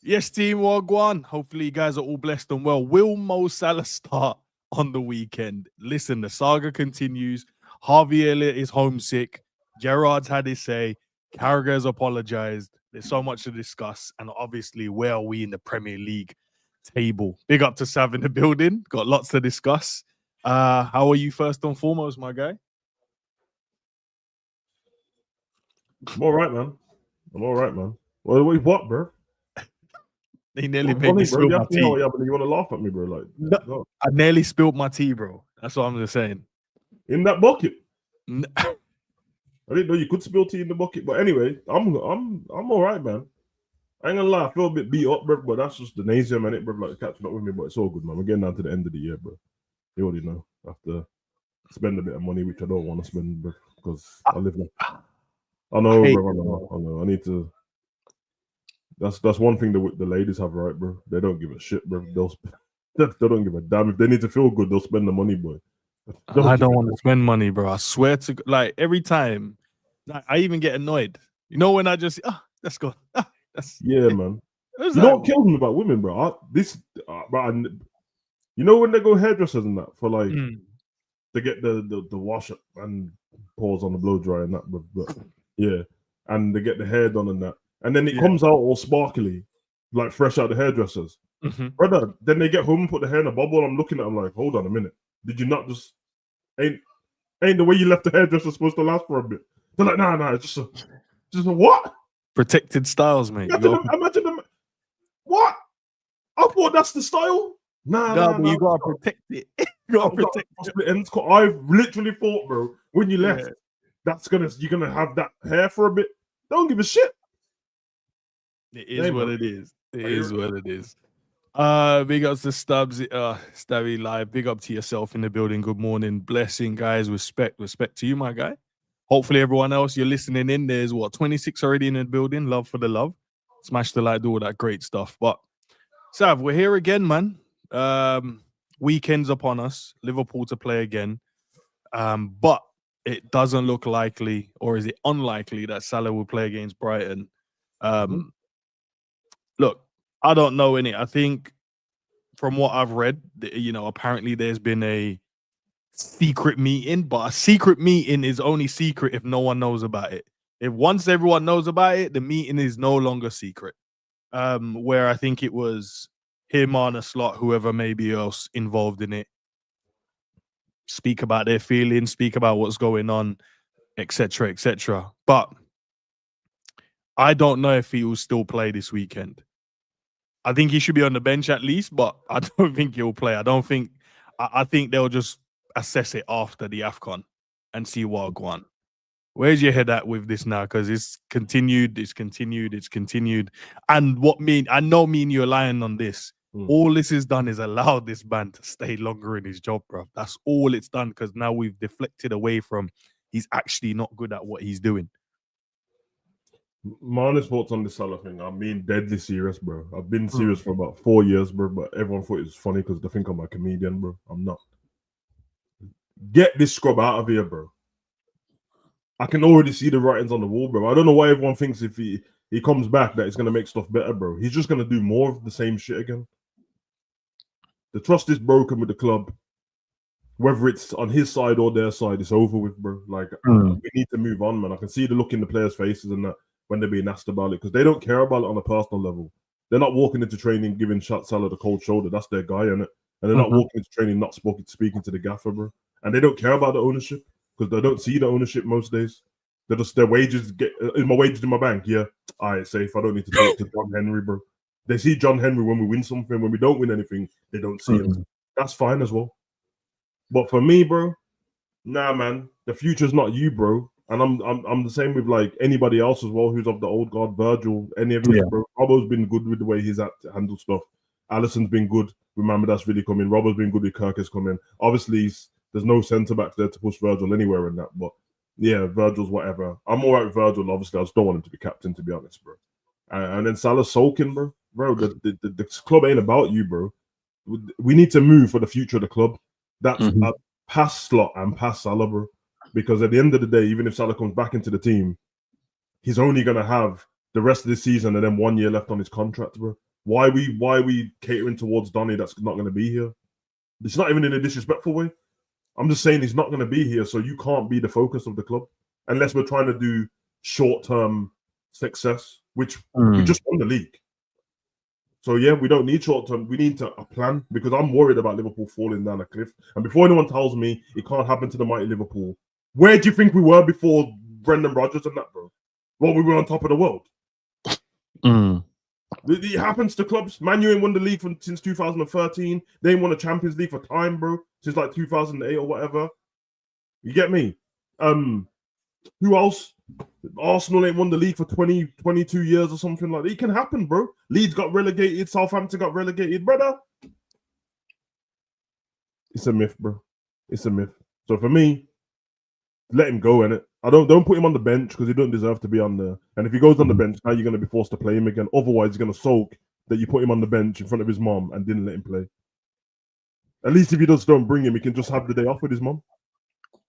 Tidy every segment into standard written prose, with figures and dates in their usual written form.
Yes, team Wagwan. Hopefully, you guys are all blessed and well. Will Mo Salah start on the weekend? Listen, the saga continues. Harvey Elliott is homesick. Gerrard's had his say. Carragher has apologized. There's so much to discuss. And obviously, where are we in the Premier League table? Big up to Sav in the building. Got lots to discuss. How are you first and foremost, my guy? I'm all right, man. What, bro? He nearly made me spill my tea. You want to laugh at me, bro? Like, no. I nearly spilled my tea, bro. That's what I'm just saying. In that bucket. I didn't know you could spill tea in the bucket, but anyway, I'm all right, man. I ain't gonna lie, I feel a bit beat up, bro, but that's just the nausea, man. It, bro, like catching up with me, but it's all good, man. We're getting down to the end of the year, bro. You already know. I have to spend a bit of money, which I don't want to spend, bro, because I live like. I know, bro. I know. I need to. That's one thing that the ladies have, right, bro? They don't give a shit, bro. They don't give a damn. If they need to feel good, they'll spend the money, boy. I don't want to spend money, bro. I swear to God, like every time, like, I even get annoyed. You know when I just let's go. Yeah, man. You know what kills me about women, bro? You know when they go hairdressers and that for like they get the wash up and pause on the blow dryer and that, but yeah, and they get the hair done and that. And then it comes out all sparkly, like fresh out the hairdressers. Brother, then they get home and put the hair in a bubble. I'm looking at them like, hold on a minute. Did you not just... Ain't the way you left the hairdresser supposed to last for a bit? They're like, nah, it's just a what? Protected styles, mate. Imagine them. What? I thought that's the style. Nah, you gotta protect it. You gotta protect it. I literally thought, bro, when you left, you're gonna have that hair for a bit. Don't give a shit. It is what it is. It is what it is. Big ups to Stubbs, Stabby Live. Big up to yourself in the building. Good morning. Blessing, guys. Respect to you, my guy. Hopefully everyone else you're listening in, there's 26 already in the building. Love for the love. Smash the like, do all that great stuff. But Sav, we're here again, man. Weekend's upon us. Liverpool to play again. But it doesn't look likely, or is it unlikely, that Salah will play against Brighton. Look, I don't know any. I think from what I've read, apparently there's been a secret meeting, but a secret meeting is only secret if no one knows about it. If once everyone knows about it, the meeting is no longer secret. Where I think it was him, Arne Slot, whoever maybe else involved in it, speak about their feelings, speak about what's going on, etc., etc. But I don't know if he will still play this weekend. I think he should be on the bench at least, but I don't think he'll play. I think they'll just assess it after the AFCON and see what go on. Where's your head at with this now? Because it's continued. And I know me and you are lying on this. All this has done is allowed this man to stay longer in his job, bro. That's all it's done, because now we've deflected away from he's actually not good at what he's doing. My honest thoughts on this Salah thing, I'm being deadly serious, bro. I've been serious for about 4 years, bro, but everyone thought it was funny because they think I'm a comedian, bro. I'm not. Get this scrub out of here, bro. I can already see the writings on the wall, bro. I don't know why everyone thinks if he comes back that it's going to make stuff better, bro. He's just going to do more of the same shit again. The trust is broken with the club. Whether it's on his side or their side, it's over with, bro. Like, we need to move on, man. I can see the look in the players' faces and that when they're being asked about it, because they don't care about it on a personal level. They're not walking into training giving Salah the cold shoulder. That's their guy, innit? And they're not walking into training not speaking to the gaffer, bro. And they don't care about the ownership because they don't see the ownership most days. They're just their wages is my wages in my bank. Yeah, all right, safe. I don't need to talk to John Henry, bro. They see John Henry when we win something. When we don't win anything, they don't see him. That's fine as well. But for me, bro, nah, man, the future's not you, bro. And I'm the same with like anybody else as well who's of the old guard, Virgil, any of this, bro. Robbo's been good with the way he's had to handle stuff. Alisson's been good. Remember, that's really coming. Robbo's been good with Kirk has come in. Obviously, there's no centre back there to push Virgil anywhere in that. But yeah, Virgil's whatever. I'm all right with Virgil. Obviously, I just don't want him to be captain, to be honest, bro. And then Salah's sulking, bro. Bro, the club ain't about you, bro. We need to move for the future of the club. That's past Slot and past Salah, bro. Because at the end of the day, even if Salah comes back into the team, he's only going to have the rest of the season and then 1 year left on his contract, bro. Why are we catering towards Donny that's not going to be here? It's not even in a disrespectful way. I'm just saying he's not going to be here, so you can't be the focus of the club unless we're trying to do short-term success, which we just won the league. So yeah, we don't need short-term. We need a plan, because I'm worried about Liverpool falling down a cliff. And before anyone tells me it can't happen to the mighty Liverpool, where do you think we were before Brendan Rodgers and that, bro? Well, we were on top of the world. It happens to clubs. Man U ain't won the league since 2013. They ain't won a Champions League for time, bro. Since like 2008 or whatever. You get me? Who else? Arsenal ain't won the league for 22 years or something like that. It can happen, bro. Leeds got relegated. Southampton got relegated, brother. It's a myth, bro. It's a myth. So for me, let him go, innit? Don't put him on the bench, because he don't deserve to be on there. And if he goes on the bench, now you're going to be forced to play him again. Otherwise, he's going to sulk that you put him on the bench in front of his mom and didn't let him play. At least if you just don't bring him, he can just have the day off with his mom.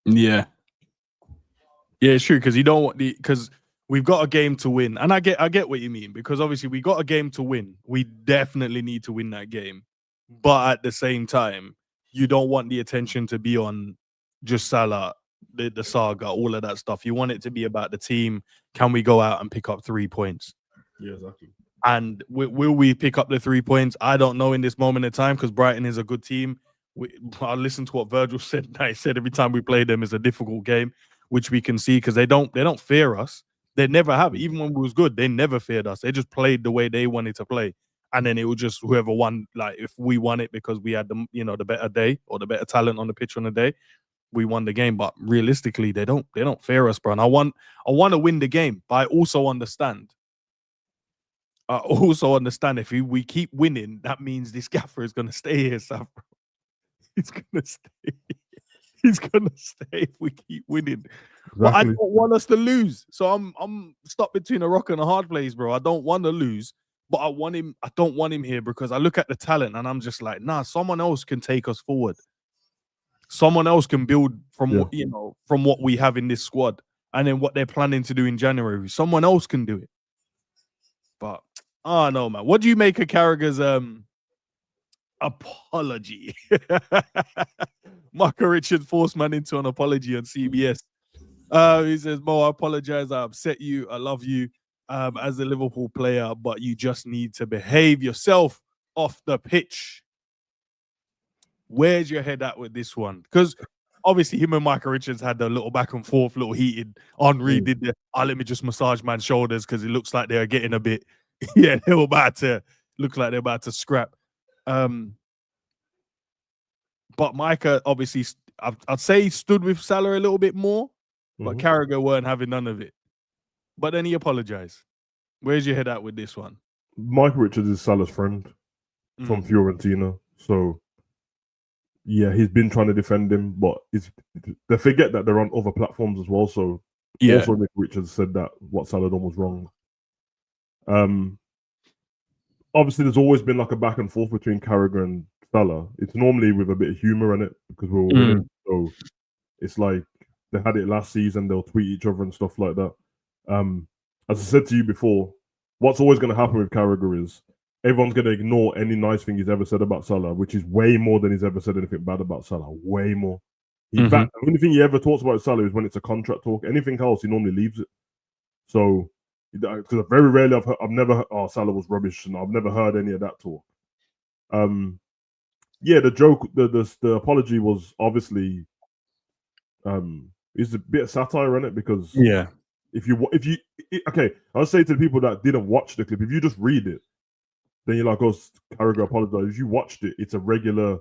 Yeah. Yeah, it's true, because you don't want because we've got a game to win. And I get what you mean, because obviously we got a game to win. We definitely need to win that game. But at the same time, you don't want the attention to be on just Salah, the saga, all of that stuff. You want it to be about the team. Can we go out and pick up 3 points? Yeah, exactly. And will we pick up the 3 points? I don't know in this moment in time, because Brighton is a good team. I listened to what Virgil said. He said every time we play them is a difficult game, which we can see, because they don't fear us. They never have. Even when we was good, they never feared us. They just played the way they wanted to play. And then it was just whoever won. Like if we won it because we had the better day or the better talent on the pitch on the day, we won the game. But realistically, they don't fear us, bro. And I want to win the game, but I also understand. If we keep winning, that means this gaffer is gonna stay here, Sav, bro. He's gonna stay. He's gonna stay if we keep winning. Exactly. But I don't want us to lose. So I'm stuck between a rock and a hard place, bro. I don't want to lose, but I want him. I don't want him here, because I look at the talent and I'm just like, nah, someone else can take us forward. Someone else can build from from what we have in this squad, and then what they're planning to do in January. Someone else can do it. But I don't know, man. What do you make of Carragher's apology? Michael Richards forced man into an apology on CBS. He says, Mo, I apologize. I upset you. I love you as a Liverpool player, but you just need to behave yourself off the pitch. Where's your head at with this one? Because obviously him and Michael Richards had a little back and forth, little heated. Henry did the, let me just massage man's shoulders, because it looks like they're getting a bit, they were about to, look like they're about to scrap. But Micah, obviously, I'd say he stood with Salah a little bit more, but Carragher weren't having none of it. But then he apologized. Where's your head at with this one? Michael Richards is Salah's friend from Fiorentina. So, yeah, he's been trying to defend him, but they forget that they're on other platforms as well. So, also Michael Richards said that what Salah done was wrong. Obviously, there's always been like a back and forth between Carragher and Salah. It's normally with a bit of humor in it, because we're all winning. So it's like they had it last season. They'll tweet each other and stuff like that. As I said to you before, what's always going to happen with Carragher is everyone's going to ignore any nice thing he's ever said about Salah, which is way more than he's ever said anything bad about Salah. Way more. In fact, the only thing he ever talks about Salah is when it's a contract talk. Anything else, he normally leaves it. So, because very rarely I've never heard, Salah was rubbish, and I've never heard any of that talk. Yeah, the joke, the apology was obviously, it's a bit of satire in it, because okay, I'll say to the people that didn't watch the clip, if you just read it, then you're like, oh, Carragher apologized. If you watched it, it's a regular,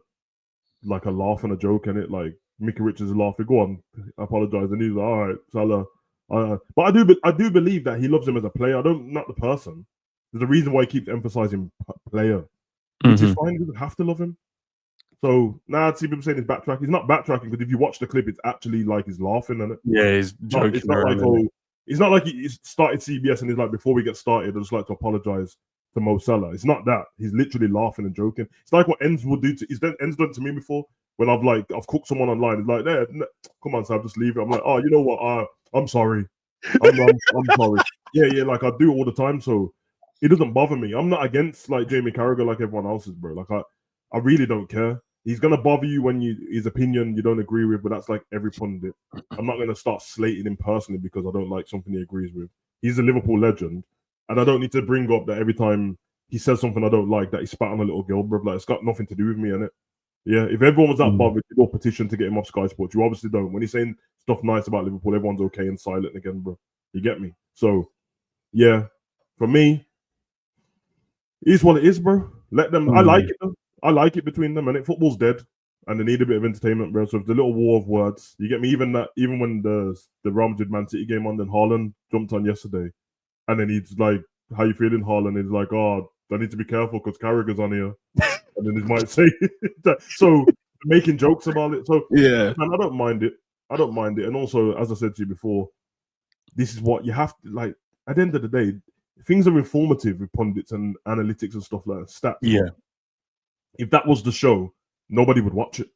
like a laugh and a joke in it. Like Mickey Richards is laughing, go on, apologize, and he's like, all right, Salah. But I do believe that he loves him as a player. Not the person. There's a reason why he keeps emphasizing player, which is fine. He doesn't have to love him. So now I see people saying he's backtracking. He's not backtracking, because if you watch the clip, it's actually like he's laughing at it. Yeah, he's joking. It's not like he started CBS and he's like, before we get started, I'd just like to apologize to Mo Salah. It's not that. He's literally laughing and joking. It's like what Enz would do to Enz done to me before, when I've cooked someone online. It's like, come on, Sam, just leave it. I'm like, oh, you know what? I'm sorry. I'm sorry. Yeah, like I do it all the time. So It doesn't bother me. I'm not against like Jamie Carragher like everyone else is, bro. Like I really don't care. He's gonna bother you when his opinion you don't agree with, but that's like every pundit. I'm not gonna start slating him personally because I don't like something he agrees with. He's a Liverpool legend, and I don't need to bring up that every time he says something I don't like that he spat on a little girl, bro. Like it's got nothing to do with me, innit? Yeah, if everyone was that bothered, you'd all petition to get him off Sky Sports. You obviously don't. When he's saying stuff nice about Liverpool, everyone's okay and silent again, bro. You get me? So, yeah, for me, it is what it is, bro. Let them. I like it. Though. I like it between them, and it football's dead, and they need a bit of entertainment, bro. So it's the little war of words. You get me? Even when the Real Madrid Man City game on, then Haaland jumped on yesterday, and then he's like, "How you feeling, Haaland?" He's like, "Oh, I need to be careful because Carragher's on here." And then he might say that. So making jokes about it. So yeah, man, I don't mind it. I don't mind it. And also, as I said to you before, this is what you have to like. At the end of the day, things are informative with pundits and analytics and stuff like that, stats. yeah. If that was the show, nobody would watch it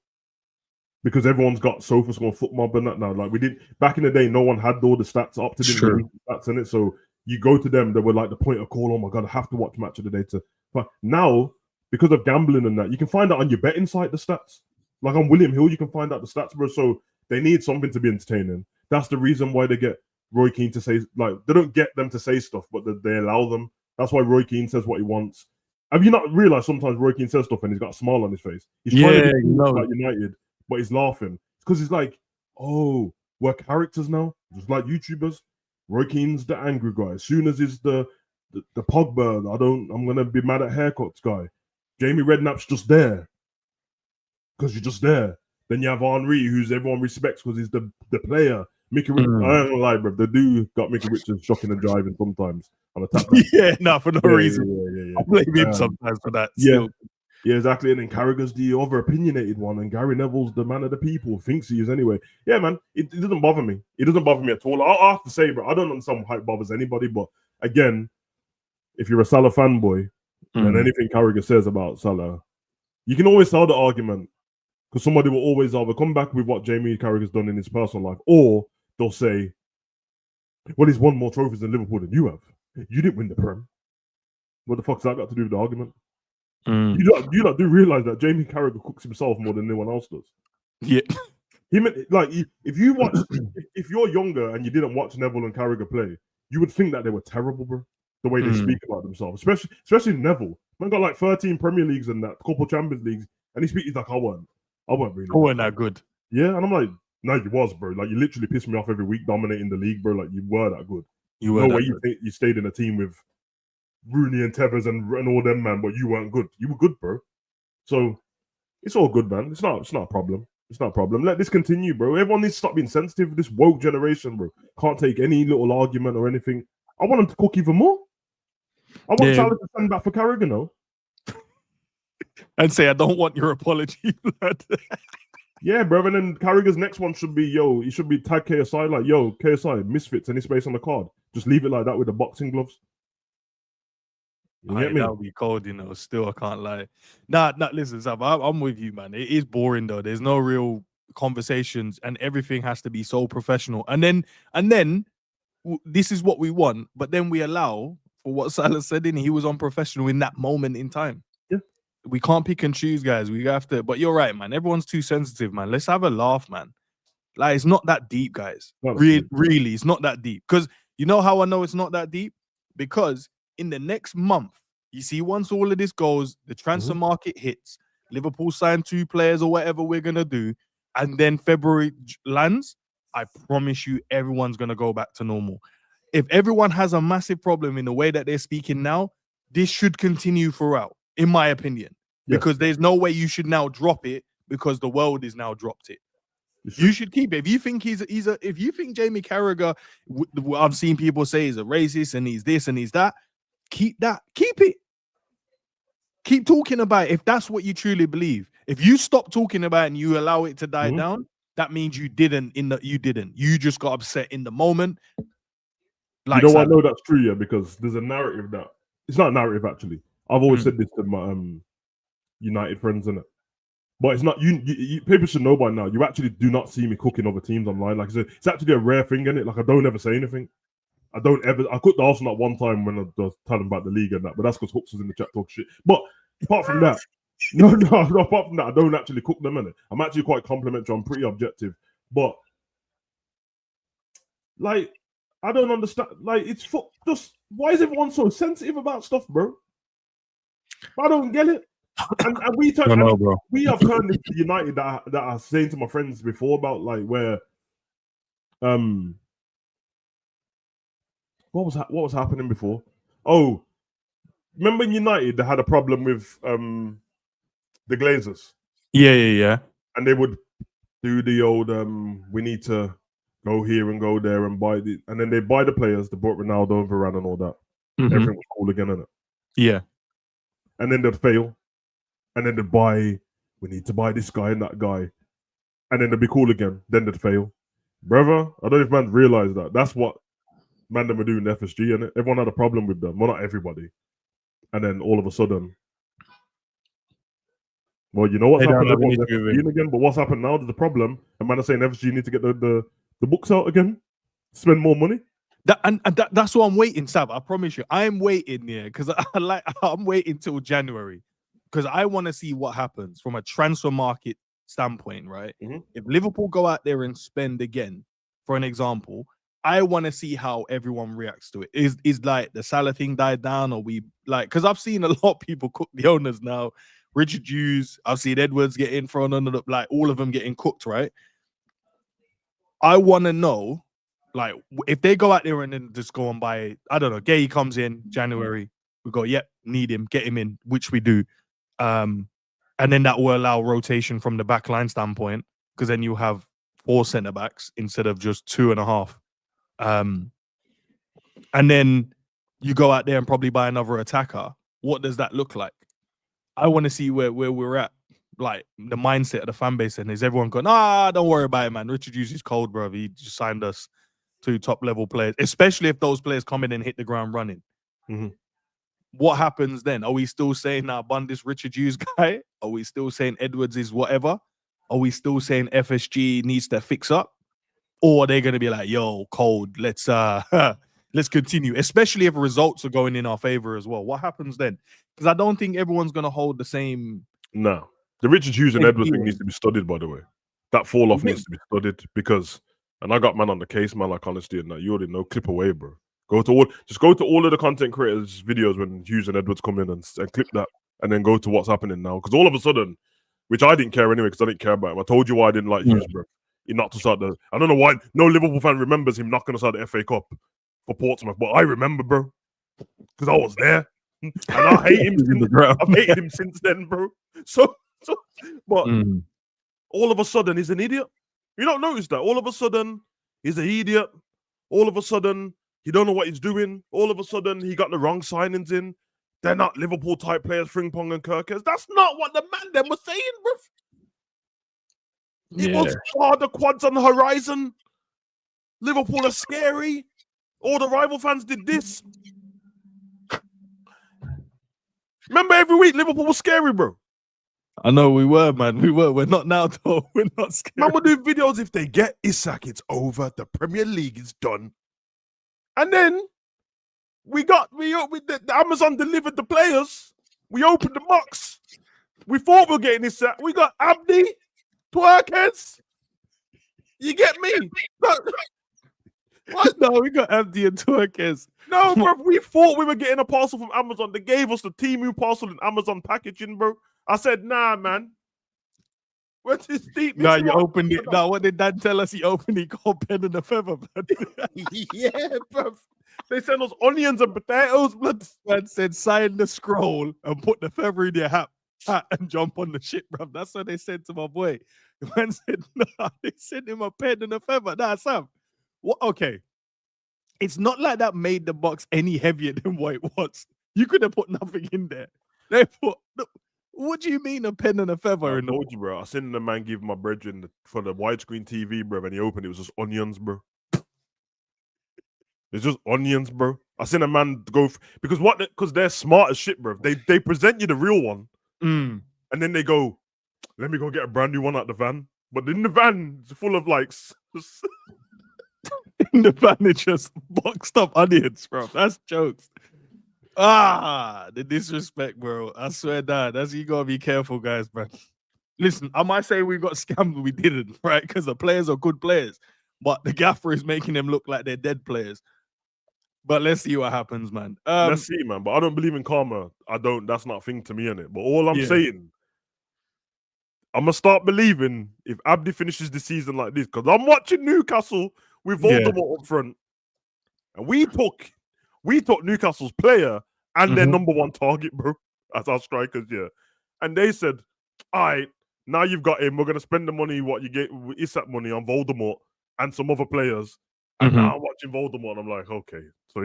because everyone's got sofas on foot mob and that now. Like we did back in the day, no one had all the stats up to the stats in it. So you go to them, they were like the point of call. Oh my god, I have to watch Match of the Day to. But now, because of gambling and that, you can find out on your betting site the stats. Like on William Hill, you can find out the stats, bro. So they need something to be entertaining. That's the reason why they get Roy Keane to say, like, they don't get them to say stuff, but they allow them. That's why Roy Keane says what he wants. Have you not realized sometimes Roy Keane says stuff and he's got a smile on his face? He's trying to be cool like United, but he's laughing. It's because he's like, oh, we're characters now, just like YouTubers. Roy Keane's the angry guy. As soon as he's the Pogba, I'm gonna be mad at haircuts guy. Jamie Redknapp's just there because you're just there. Then you have Henry, who's everyone respects because he's the player. Mickey Richards, I don't lie, bro. The dude got Mickey Richards shocking and driving sometimes on a tap. Yeah, no, for no reason. I blame him sometimes for that. Yeah, exactly. And then Carragher's the over opinionated one, and Gary Neville's the man of the people, thinks he is anyway. Yeah, man, it doesn't bother me. It doesn't bother me at all. I have to say, bro, I don't understand how it bothers anybody, but again, if you're a Salah fanboy, then anything Carragher says about Salah, you can always sell the argument because somebody will always either come back with what Jamie Carragher's done in his personal life, or they'll say, well, he's won more trophies in Liverpool than you have. You didn't win the Prem. What the fuck's that got to do with the argument? You lot do realize that Jamie Carragher cooks himself more than anyone else does. Yeah. If you're younger and you didn't watch Neville and Carragher play, you would think that they were terrible, bro. The way they speak about themselves, especially Neville. Man got like 13 Premier Leagues and that couple Champions Leagues, and he's like, I weren't really. I weren't that good. Yeah, and I'm like, no, you was, bro. Like you literally pissed me off every week, dominating the league, bro. Like you were that good. You were. No way you stayed in a team with Rooney and Tevez and all them, man. But you weren't good. You were good, bro. So it's all good, man. It's not a problem. It's not a problem. Let this continue, bro. Everyone needs to stop being sensitive. This woke generation, bro, can't take any little argument or anything. I want them to cook even more. I want Salah to stand back for Carragher, no? And say, I don't want your apology, blood. Yeah, bro. And then Carragher's next one should be, he should be tag KSI like, KSI, misfits, any space on the card. Just leave it like that with the boxing gloves. You get me? That would be cold, still, I can't lie. Nah, listen, Sav, I'm with you, man. It is boring, though. There's no real conversations and everything has to be so professional. And then this is what we want, but then we allow for what Salah said he was unprofessional in that moment in time. Yeah. We can't pick and choose, guys. We have to, but you're right, man. Everyone's too sensitive, man. Let's have a laugh, man. Like, it's not that deep, guys. Really, it's not that deep. Because you know how I know it's not that deep? Because in the next month, you see, once all of this goes, the transfer market hits, Liverpool sign 2 players or whatever we're going to do, and then February lands, I promise you everyone's going to go back to normal. If everyone has a massive problem in the way that they're speaking now, this should continue throughout, in my opinion. Yeah. Because there's no way you should now drop it because the world has now dropped it. You should keep it. If you think if you think Jamie Carragher, I've seen people say he's a racist and he's this and he's that, keep it. Keep talking about it if that's what you truly believe. If you stop talking about it and you allow it to die down, that means you didn't. You just got upset in the moment. Like, I know that's true, yeah, because there's a narrative that it's not a narrative actually. I've always said this to my United friends, innit? But it's not you people should know by now. You actually do not see me cooking other teams online. Like it's actually a rare thing, innit? Like I don't ever say anything. I cooked the Arsenal at one time when I was telling about the league and that, but that's because Hooks was in the chat talk shit. But apart from that, no, apart from that, I don't actually cook them, innit? I'm actually quite complimentary. I'm pretty objective. But, like, I don't understand. Like, why is everyone so sensitive about stuff, bro? I don't get it. And we have turned into United that I was saying to my friends before about, like, where, what was happening before? Oh, remember in United they had a problem with the Glazers. Yeah. And they would do the old we need to go here and go there and buy and then they buy the players. They bought Ronaldo and Varane and all that. Everything was cool again, innit? Yeah. And then they'd fail. And then they'd buy, we need to buy this guy and that guy. And then they'd be cool again. Then they'd fail. Brother, I don't know if man realised that. That's what man them were doing in FSG, and everyone had a problem with them. Well, not everybody. And then all of a sudden, well, you know what's happened again, but what's happened now? There's a problem, and man are saying FSG need to get the books out again, spend more money. That's what I'm waiting, Sav. I promise you, I'm waiting because I'm waiting till January because I want to see what happens from a transfer market standpoint, right? If Liverpool go out there and spend again, for an example, I want to see how everyone reacts to it. Is like the Salah thing died down, or we like, because I've seen a lot of people cook the owners now. Richard Hughes, I've seen Edwards getting thrown under like all of them getting cooked, right? I want to know, like, if they go out there and then just go and buy, I don't know, Gay comes in January, we go, yep, need him, get him in, which we do. And then that will allow rotation from the back line standpoint, because then you have 4 centre backs instead of just 2.5. And then you go out there and probably buy another attacker. What does that look like? I want to see where we're at, like the mindset of the fan base. And is everyone going, don't worry about it, man. Richard Hughes is cold, bro. He just signed us 2 top level players, especially if those players come in and hit the ground running. What happens then? Are we still saying Bund this Richard Hughes guy? Are we still saying Edwards is whatever? Are we still saying FSG needs to fix up? Or are they going to be like, yo, cold, let's continue, especially if results are going in our favor as well? What happens then? Because I don't think everyone's going to hold the same. No. The Richard Hughes and Edwards thing needs to be studied, by the way. That fall off needs to be studied because, and I got man on the case, man, like honesty and that. You already know, clip away, bro. Just go to all of the content creators' videos when Hughes and Edwards come in and clip that, and then go to what's happening now. Because all of a sudden, which I didn't care anyway, because I didn't care about him. I told you why I didn't like Hughes, bro. He knocked us out I don't know why no Liverpool fan remembers him knocking us out the FA Cup for Portsmouth, but I remember, bro, because I was there, and I hate him. I've hated him since then, bro. But all of a sudden he's an idiot. You don't notice that? All of a sudden he's an idiot. All of a sudden he don't know what he's doing. All of a sudden he got the wrong signings in. They're not Liverpool type players, Frimpong and Kirkes. That's not what the man them was saying, bro. It was the quads on the horizon. Liverpool are scary. All the rival fans did this. Remember every week Liverpool was scary, bro. I know we were, man. We were. We're not now, though. We're not scary. Man, we'll do videos. If they get Isak, it's over. The Premier League is done. And then the Amazon delivered the players. We opened the box. We thought we were getting Isak. We got Abdi. Twerkers, you get me? What? No, we got Abdi and Twerkers. No, bro, we thought we were getting a parcel from Amazon. They gave us the Temu parcel in Amazon packaging, bro. I said, nah, man. What's this deep? Nah, you opened it. Nah, what did Dan tell us? He opened it, called Pen and the Feather, blood. Yeah, bro. They sent us onions and potatoes, blood. Man said, sign the scroll and put the feather in your hat and jump on the ship, bro. That's what they said to my boy. The man said, nah, they sent him a pen and a feather. Nah, Sam. What? Okay. It's not like that made the box any heavier than what it was. You could have put nothing in there. They put, what do you mean a pen and a feather? I told you, bro. I seen the man give my brethren for the widescreen TV, bro, and he opened it was just onions, bro. It's just onions, bro. I seen a man go because they're smart as shit, bro. They present you the real one. And then they go, let me go get a brand new one out the van. But in the van, it's full of like the manager's boxed up onions, bro. That's jokes. The disrespect, bro. I swear that. That's you gotta be careful, guys, bro. Listen, I might say we got scammed, but we didn't, right? Because the players are good players, but the gaffer is making them look like they're dead players. But let's see what happens, man. Let's see, man. But I don't believe in karma. That's not a thing to me, innit? But all I'm saying, I'm gonna start believing if Abdi finishes the season like this, because I'm watching Newcastle with Voldemort up front, and we took Newcastle's player and their number one target, bro, as our strikers, and they said, all right, now you've got him, we're gonna spend the money what you get Isak money on Voldemort and some other players, and now I'm watching Voldemort, and I'm like, okay, so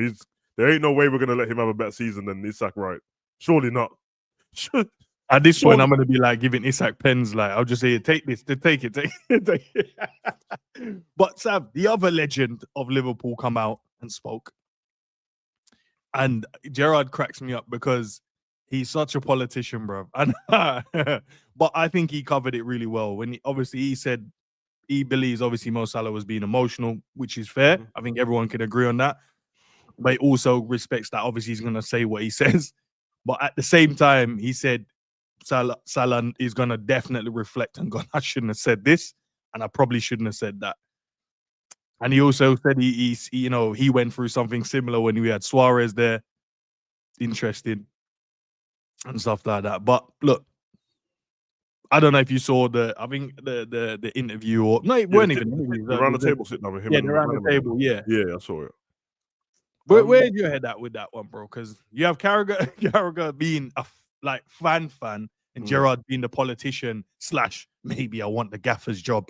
there ain't no way we're gonna let him have a better season than Isak, right? Surely not. At this point, I'm going to be like giving Isak pens. Like, I'll just say, take this, take it. But Sam, the other legend of Liverpool come out and spoke. And Gerrard cracks me up because he's such a politician, bro. And but I think he covered it really well. When he said he believes, obviously, Mo Salah was being emotional, which is fair. I think everyone can agree on that. But he also respects that, obviously, he's going to say what he says. But at the same time, he said, Salah is going to definitely reflect and go, I shouldn't have said this, and I probably shouldn't have said that. And he also said he went through something similar when we had Suarez there. Interesting. And stuff like that. But look, I don't know if you saw the interview or no, it weren't even around the table sitting down with him. Yeah, around the table, yeah. Yeah, I saw it. Where's your head at with that one, bro? Because you have Carragher being a fan, and Gerrard being the politician / maybe I want the gaffer's job.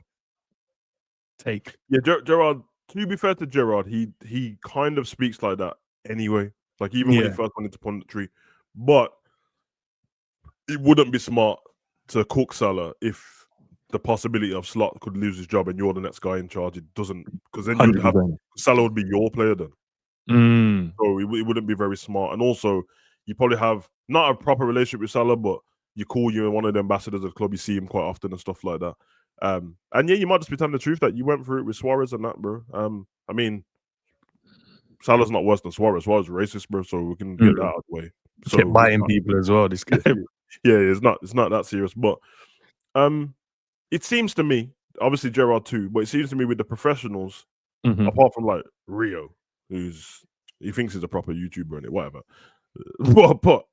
Take. Yeah, Gerrard, to be fair to Gerrard, he kind of speaks like that anyway. Like even when he first went into punditry. But it wouldn't be smart to cook Salah if the possibility of Slot could lose his job and you're the next guy in charge. It doesn't, because then you'd have Salah would be your player then. So it wouldn't be very smart. And also, you probably have not a proper relationship with Salah, but you call you one of the ambassadors of the club. You see him quite often and stuff like that. And yeah, you might just be telling the truth that you went through it with Suarez and that, bro. I mean, Salah's not worse than Suarez. Suarez is racist, bro. So we can get that out of the way. So kept biting people as well. This guy. Yeah, it's not that serious. But it seems to me, obviously Gerrard too, but it seems to me with the professionals, apart from like Rio, he thinks he's a proper YouTuber and whatever. But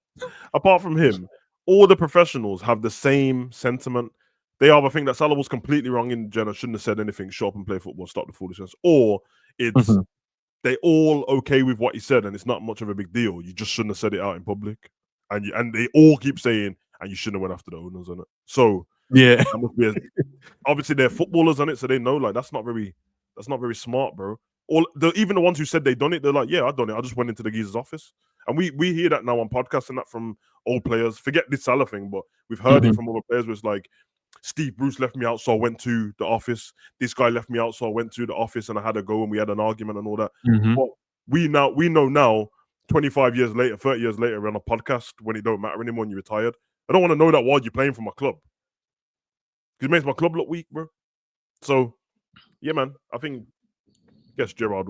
apart from him, all the professionals have the same sentiment. They either think that Salah was completely wrong in general, shouldn't have said anything, show up and play football, stop the foolishness, or it's they all okay with what he said and it's not much of a big deal. You just shouldn't have said it out in public, and they all keep saying, and you shouldn't have went after the owners on it. So yeah, obviously they're footballers on it, so they know like that's not very smart, bro. Even the ones who said they done it, they're like, yeah, I done it. I just went into the geezer's office. And we hear that now on podcasts and that from old players. Forget this Salah thing, but we've heard it from other players where it's like, Steve Bruce left me out, so I went to the office. This guy left me out, so I went to the office and I had a go and we had an argument and all that. But we know now, 25 years later, 30 years later, we're on a podcast when it don't matter anymore and you're retired. I don't want to know that while you're playing for my club. Because it makes my club look weak, bro. So, yeah, man, I guess Gerrard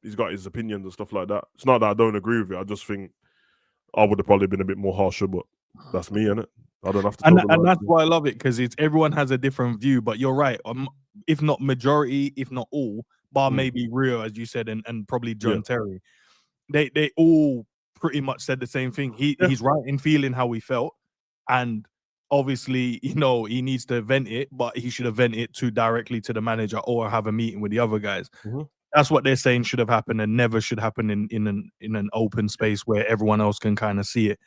he's got his opinions and stuff like that. It's not that I don't agree with it. I just think I would have probably been a bit more harsher, but that's me, innit? I don't have to. And that's why I love it, because everyone has a different view. But you're right. If not majority, if not all, bar maybe Rio, as you said, and probably John Terry, they all pretty much said the same thing. He's right in feeling how he felt, and obviously, he needs to vent it, but he should have vented it directly to the manager or have a meeting with the other guys. That's what they're saying should have happened and never should happen in an open space where everyone else can kind of see it.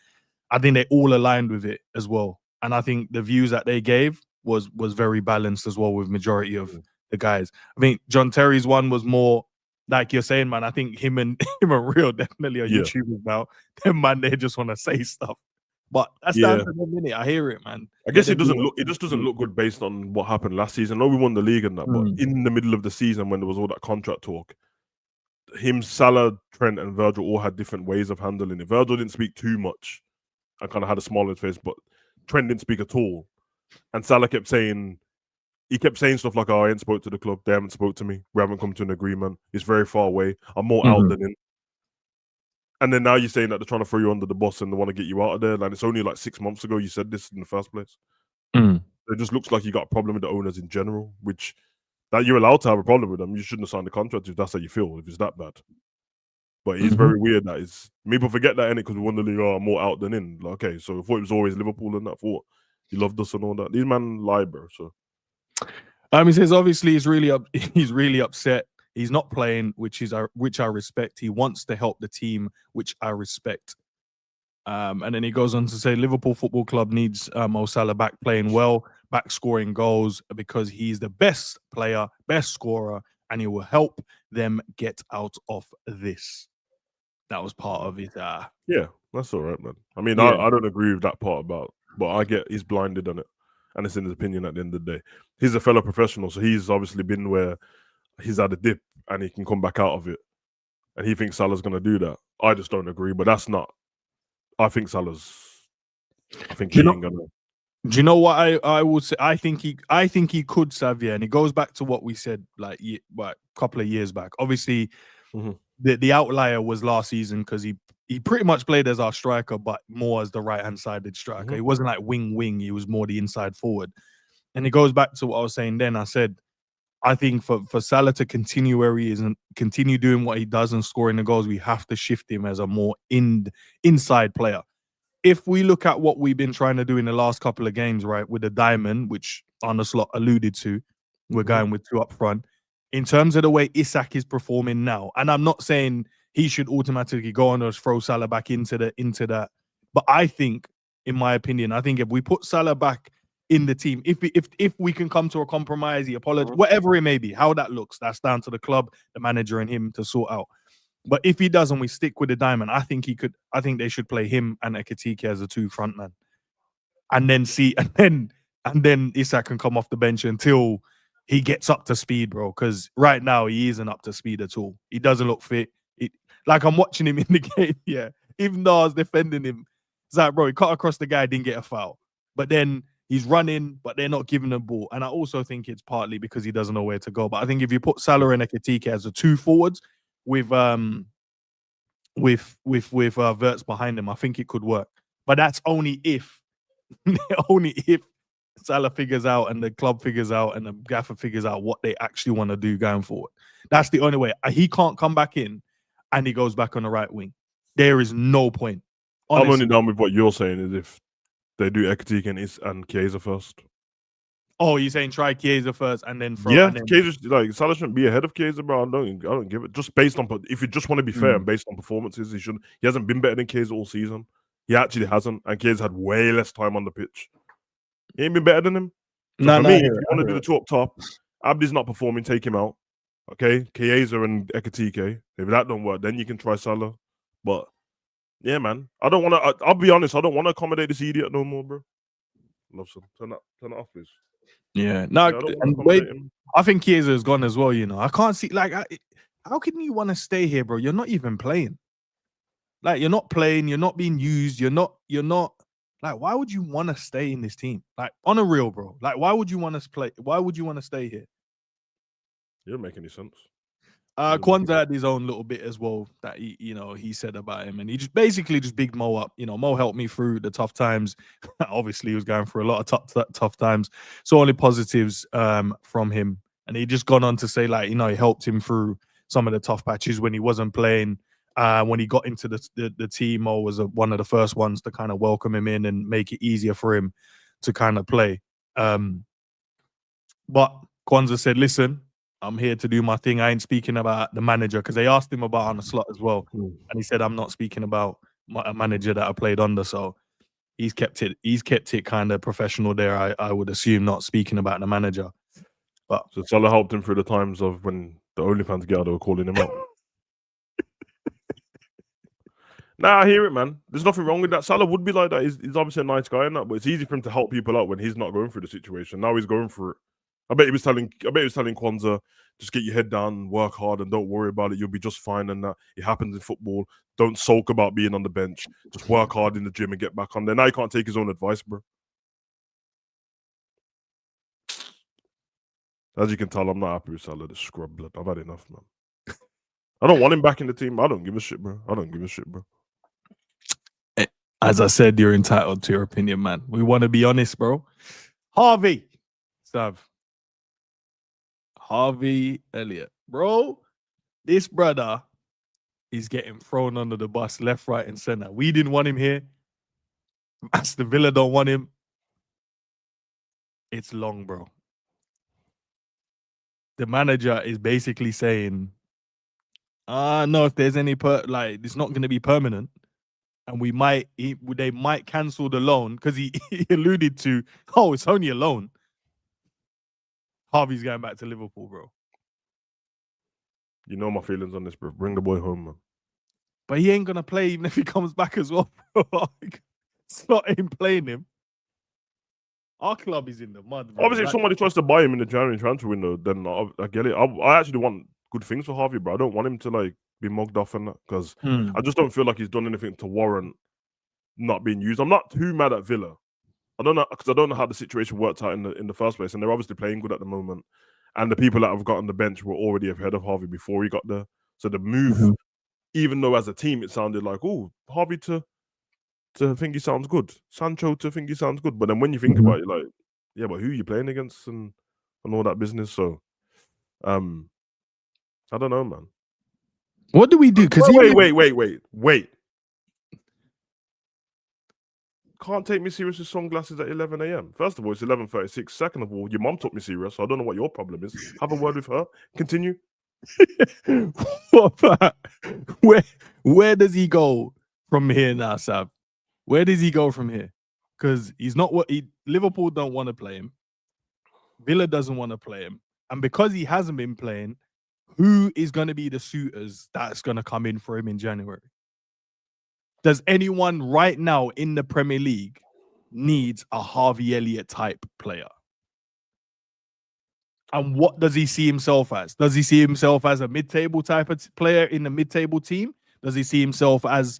I think they all aligned with it as well. And I think the views that they gave was very balanced as well with majority of the guys. I think John Terry's one was more like you're saying, man. I think him and Rio definitely are YouTubers now. Them man, they just want to say stuff. But that's down to the minute. I hear it, man. I guess it just doesn't look good based on what happened last season. I know we won the league and that, but in the middle of the season when there was all that contract talk, Salah, Trent, and Virgil all had different ways of handling it. Virgil didn't speak too much and kind of had a smile on his face, but Trent didn't speak at all. And Salah kept saying, he kept saying stuff like, "Oh, I ain't spoke to the club. They haven't spoke to me. We haven't come to an agreement. It's very far away. I'm more out than in." And then now you're saying that they're trying to throw you under the bus and they want to get you out of there. Like, it's only like 6 months ago you said this in the first place. It just looks like you got a problem with the owners in general, which that you're allowed to have a problem with them. You shouldn't have signed the contract if that's how you feel, if it's that bad. But it's very weird that it's people forget that, innit, because we won the league, oh, more out than in. Like, okay, so I thought it was always Liverpool and that. I thought you loved us and all that. These man lie, bro. So he says obviously he's really upset. He's not playing, which I respect. He wants to help the team, which I respect. And then he goes on to say Liverpool Football Club needs Mo Salah back playing well, back scoring goals, because he's the best player, best scorer, and he will help them get out of this. That was part of his. yeah, that's all right, man. I mean, Yeah. I don't agree with that part about, but I get he's blinded on it, and it's in his opinion at the end of the day. He's a fellow professional, so he's obviously been where he's had a dip and he can come back out of it, and he thinks Salah's going to do that. I just don't agree, but that's not. I think Salah's. I think he ain't gonna. Do you know what I would say? I think he could, Xavier, and it goes back to what we said like a couple of years back. Obviously, the outlier was last season because he pretty much played as our striker, but more as the right-hand sided striker. He wasn't like wing. He was more the inside forward. And it goes back to what I was saying then. I said, I think for Salah to continue where he is and continue doing what he does and scoring the goals, we have to shift him as a more inside player. If we look at what we've been trying to do in the last couple of games, right, with the diamond, which Arne Slot alluded to, we're going with 2 up front. In terms of the way Isak is performing now, and I'm not saying he should automatically go on or throw Salah back into that, but I think, in my opinion, I think if we put Salah back in the team, if we can come to a compromise, he apologize, whatever it may be, how that looks, that's down to the club, the manager, and him to sort out. But if he doesn't, we stick with the diamond. I think they should play him and Ekitike as the 2 frontmen, and then Isak can come off the bench until he gets up to speed, bro. Because right now he isn't up to speed at all. He doesn't look fit. Like I'm watching him in the game, yeah. Even though I was defending him, it's like, bro, he cut across the guy, didn't get a foul, but then he's running, but they're not giving him the ball. And I also think it's partly because he doesn't know where to go. But I think if you put Salah and Ekitike as the 2 forwards, with Verts behind him, I think it could work. But that's only if Salah figures out and the club figures out and the gaffer figures out what they actually want to do going forward. That's the only way. He can't come back in and he goes back on the right wing. There is no point. Honestly. I'm only down with what you're saying is if they do Ekitike and Chiesa first. Oh, you're saying try Chiesa first and then Chiesa, like Salah shouldn't be ahead of Chiesa, bro. I don't give it. Just based on, if you just want to be fair and based on performances, he hasn't been better than Chiesa all season. He actually hasn't, and Chiesa had way less time on the pitch. He ain't been better than him. So for me, if you want to do the 2 up top, Abdi's not performing, take him out. Okay, Chiesa and Ekitike. If that don't work, then you can try Salah. But yeah, man, I don't want to. I'll be honest, I don't want to accommodate this idiot no more, bro. Love some. Turn that off, please. Yeah, no, I think Chiesa is gone as well. You know, I can't see how can you want to stay here, bro? You're not even playing. Like, you're not playing. You're not being used. You're not. Like, why would you want to stay in this team? Like, on a real, bro. Like, why would you want to play? Why would you want to stay here? You don't make any sense. QUANSAH had his own little bit as well that he said about him, and he just basically bigged Mo up. Mo helped me through the tough times. Obviously, he was going through a lot of tough times. So only positives from him, and he just gone on to say he helped him through some of the tough patches when he wasn't playing. When he got into the team, Mo was one of the first ones to kind of welcome him in and make it easier for him to kind of play. But QUANSAH said, "Listen, I'm here to do my thing. I ain't speaking about the manager," because they asked him about Arne Slot as well, and he said, "I'm not speaking about a manager that I played under." So he's kept it kind of professional there. I would assume, not speaking about the manager. But so Salah helped him through the times of when the OnlyFans girl were calling him out. Nah, I hear it, man. There's nothing wrong with that. Salah would be like that. He's obviously a nice guy and that, but it's easy for him to help people out when he's not going through the situation. Now he's going through it. I bet he was telling QUANSAH, just get your head down, work hard, and don't worry about it. You'll be just fine. And that it happens in football. Don't sulk about being on the bench. Just work hard in the gym and get back on there. Now he can't take his own advice, bro. As you can tell, I'm not happy with Salah, the scrub blood. I've had enough, man. I don't want him back in the team. I don't give a shit, bro. I don't give a shit, bro. As I said, you're entitled to your opinion, man. We want to be honest, bro. Harvey, Sav. Harvey Elliott. Bro, this brother is getting thrown under the bus left, right, and center. We didn't want him here. Aston Villa don't want him. It's long, bro. The manager is basically saying, no, if there's any it's not going to be permanent, and they might cancel the loan, because he alluded to, oh, it's only a loan. Harvey's going back to Liverpool, bro. You know my feelings on this, bro. Bring the boy home, man. But he ain't gonna play even if he comes back as well, bro. Slot ain't playing him. Our club is in the mud, bro. Obviously, if somebody tries to buy him in the January transfer window, then I get it. I actually want good things for Harvey, bro. I don't want him to be mugged off and that, because I just don't feel like he's done anything to warrant not being used. I'm not too mad at Villa. I don't know, because I don't know how the situation worked out in the first place, and they're obviously playing good at the moment. And the people that have got on the bench were already ahead of Harvey before he got there. So the move, even though as a team it sounded like, oh, Harvey to think he sounds good, Sancho to think he sounds good. But then when you think about it, like, yeah, but who are you playing against and all that business? So, I don't know, man. What do we do? Because wait. Can't take me serious with sunglasses at 11 a.m. First of all, it's 11:36. Second of all, your mom took me serious, so I don't know what your problem is. Have a word with her. Continue. Where does he go from here now, Sav? Where does he go from here? Because he's not Liverpool don't want to play him. Villa doesn't want to play him. And because he hasn't been playing, who is going to be the suitors that's going to come in for him in January? Does anyone right now in the Premier League needs a Harvey Elliott type player? And what does he see himself as? Does he see himself as a mid-table type of player in the mid-table team? Does he see himself as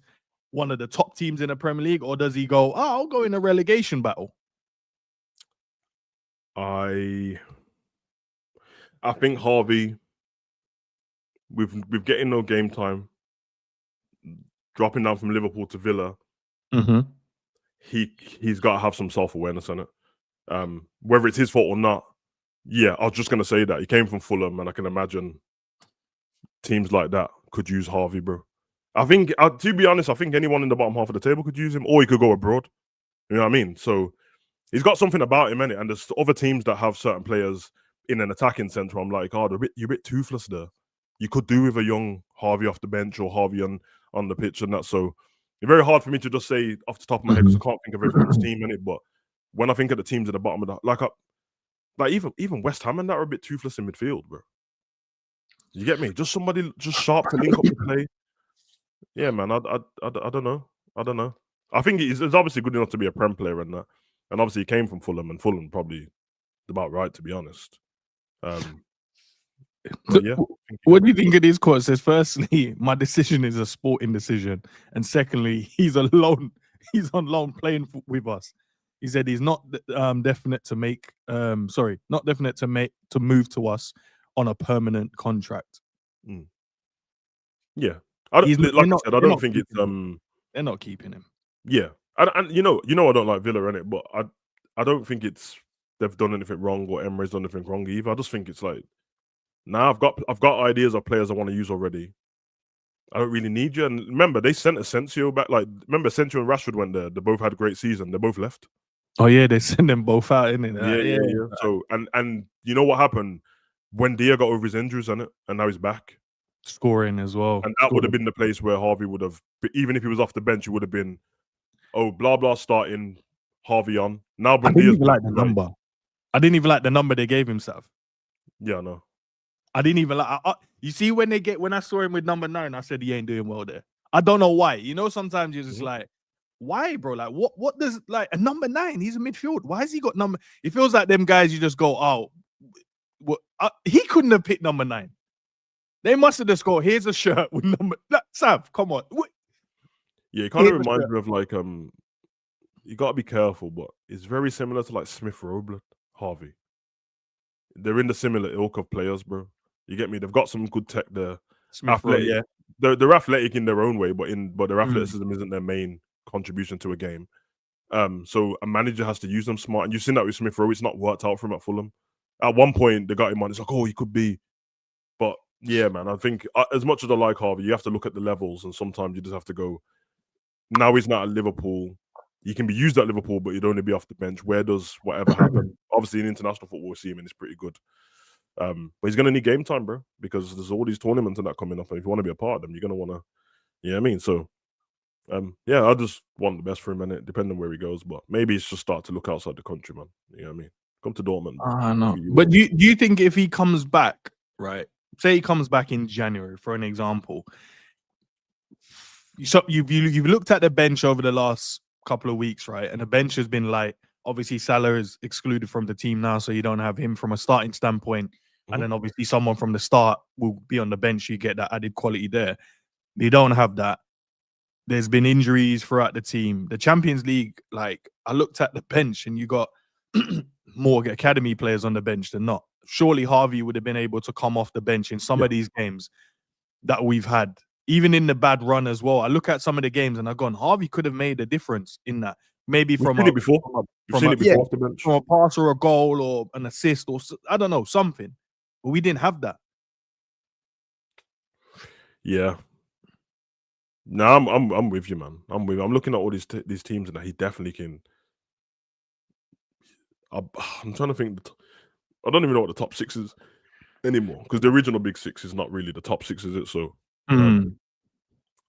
one of the top teams in the Premier League? Or does he go, I'll go in a relegation battle? I think Harvey, with getting no game time, dropping down from Liverpool to Villa, he's got to have some self-awareness on it. Whether it's his fault or not, yeah, I was just going to say that. He came from Fulham, and I can imagine teams like that could use Harvey, bro. I think, to be honest, I think anyone in the bottom half of the table could use him, or he could go abroad. You know what I mean? So he's got something about him, innit? And there's other teams that have certain players in an attacking centre. I'm like, you're a bit toothless there. You could do with a young Harvey off the bench or Harvey on the pitch and that. So it's very hard for me to just say off the top of my head, because I can't think of everyone's team in it. But when I think of the teams at the bottom of the, like even West Ham and that are a bit toothless in midfield, bro. You get me? Just somebody just sharp to link up the play. Yeah, man. I don't know. I don't know. I think he's obviously good enough to be a Prem player and that. And obviously he came from Fulham, and Fulham probably about right, to be honest. Yeah. What do you think of these quotes? Says, firstly, my decision is a sporting decision, and secondly, he's on loan playing with us. He said he's not definite to make not definite to move to us on a permanent contract. Yeah, I don't think it's they're not keeping him. Yeah, and you know I don't like Villa in it, but I don't think it's they've done anything wrong or Emery's done anything wrong either. I just think it's like, nah, I've got ideas of players I want to use already. I don't really need you. And remember, they sent Asensio back. Like, remember, Asensio and Rashford went there. They both had a great season. They both left. Oh yeah, they sent them both out, innit? Yeah. So and you know what happened when Dia got over his injuries, and now he's back scoring as well. And that would have been the place where Harvey would have, even if he was off the bench, it would have been, oh, blah blah starting, Harvey on. Now, I didn't even like the number. I didn't even like the number they gave himself. Yeah, no. I didn't even like. You see, when I saw him with number 9, I said he ain't doing well there. I don't know why. You know, sometimes you're just like, why, bro? Like, what does, like, a number 9? He's a midfield. Why has he got number? It feels like them guys. You just go, oh, he couldn't have picked number 9. They must have just go, here's a shirt with number. Sav, come on. Yeah, it kind of reminds me of like you got to be careful, but it's very similar to like Smith Rowe, Harvey. they're in the similar ilk of players, bro. You get me? They've got some good tech there. Smith Rowe, Athletic, yeah. they're athletic in their own way, but their athleticism isn't their main contribution to a game. So a manager has to use them smart, and you've seen that with Smith Rowe. It's not worked out for him at Fulham. At one point, they got him on. It's like, oh, he could be, but yeah, man. I think as much as I like Harvey, you have to look at the levels, and sometimes you just have to go. Now he's not at Liverpool. He can be used at Liverpool, but he'd only be off the bench. Where does whatever happen? Obviously, in international football, we see him and he's pretty good. But he's gonna need game time, bro, because there's all these tournaments and that coming up, and if you want to be a part of them, you're gonna want to. You know what I mean? So, yeah, I just want the best for him, and depending on where he goes, but maybe it's just start to look outside the country, man. You know what I mean? Come to Dortmund. I know. But do you think if he comes back, right? Say he comes back in January, for an example. So you've looked at the bench over the last couple of weeks, right? And the bench has been like, obviously Salah is excluded from the team now, so you don't have him from a starting standpoint. And then obviously someone from the start will be on the bench. You get that added quality there. You don't have that. There's been injuries throughout the team. The Champions League, like I looked at the bench and you got more academy players on the bench than not. Surely Harvey would have been able to come off the bench in some of these games that we've had, even in the bad run as well. I look at some of the games and I've gone, Harvey could have made a difference in that. Maybe from a pass or a goal or an assist or I don't know, something. But we didn't have that. Yeah. No, I'm with you, man. I'm looking at all these teams and he definitely can. I'm trying to think. I don't even know what the top six is anymore because the original big six is not really the top six, is it? So I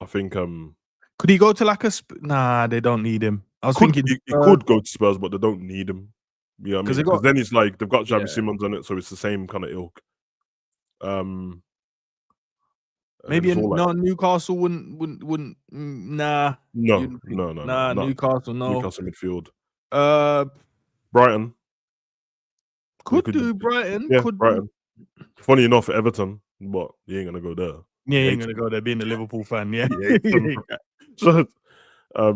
think could he go to like a nah? They don't need him. I was thinking he could go to Spurs, but they don't need him. You know what I mean? Because then it's like they've got Xavi Simons on it, so it's the same kind of ilk. Maybe Newcastle wouldn't nah. No. Newcastle, no. Newcastle midfield. Brighton. Could do Brighton. Yeah, could Brighton. Funny enough, Everton, but he ain't gonna go there. Yeah, he ain't gonna go there being a Liverpool fan, yeah. So I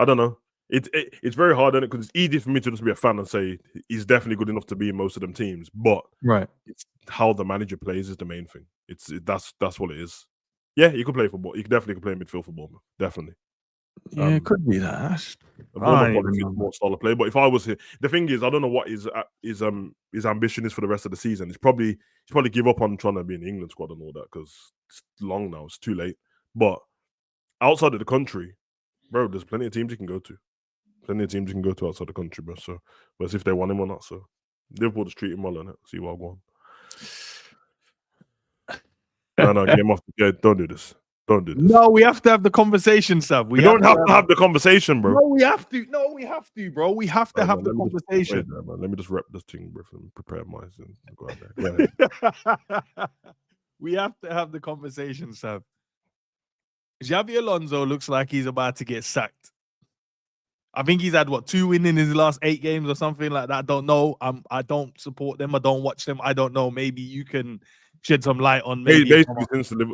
don't know. It's very hard, isn't it? Because it's easy for me to just be a fan and say he's definitely good enough to be in most of them teams. But it's how the manager plays is the main thing. That's what it is. Yeah, he could play football. He definitely play midfield football. Definitely. Yeah, it could be that. More solid play. But if I was here, the thing is, I don't know what his ambition is for the rest of the season. He's probably give up on trying to be in the England squad and all that because it's long now. It's too late. But outside of the country, bro, there's plenty of teams you can go to. Plenty of teams you can go to outside the country, bro. So let's see if they want him or not. So Liverpool just treat him well on it. See what I want. No, game off. Yeah, don't do this. Don't do this. No, we have to have the conversation, Sav. We don't have to have the conversation, bro. No, we have to. No, we have to, bro. We have to have the conversation. Let me just rep this thing, bro, and prepare mine. Go ahead. We have to have the conversation, Sav. Xabi Alonso looks like he's about to get sacked. I think he's had 2 wins in his last 8 games or something like that. I don't know. I don't support them. I don't watch them. I don't know. Maybe you can shed some light on. Basically,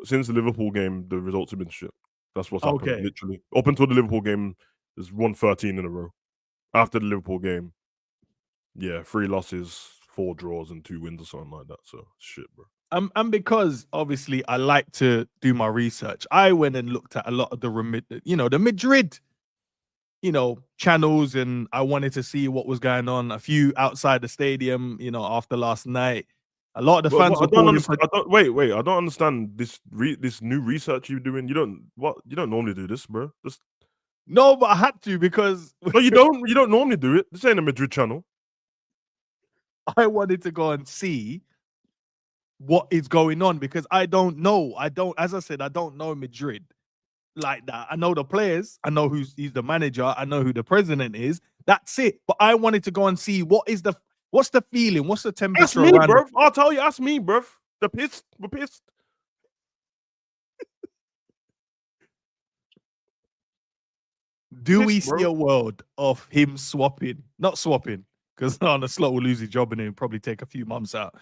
since the Liverpool game, the results have been shit. That's what's happened. Literally, up until the Liverpool game, there's won 13 in a row. After the Liverpool game, 3 losses, 4 draws, and 2 wins or something like that. So shit, bro. And because obviously I like to do my research, I went and looked at a lot of the Madrid, channels, and I wanted to see what was going on. A few outside the stadium, after last night. A lot of the fans. I don't understand this new research you're doing. You don't normally do this, bro. No, but I had to because no, you don't. You don't normally do it. This ain't a Madrid channel. I wanted to go and see what is going on because I don't know. As I said, I don't know Madrid like that. I know the players. I know he's the manager. I know who the president is. That's it. But I wanted to go and see what's the feeling? What's the temperature? Ask me, bro. I'll tell you. Ask me, bro. We're pissed. Do we see a world of him not swapping, because Arne Slot will lose his job and he'll probably take a few months out.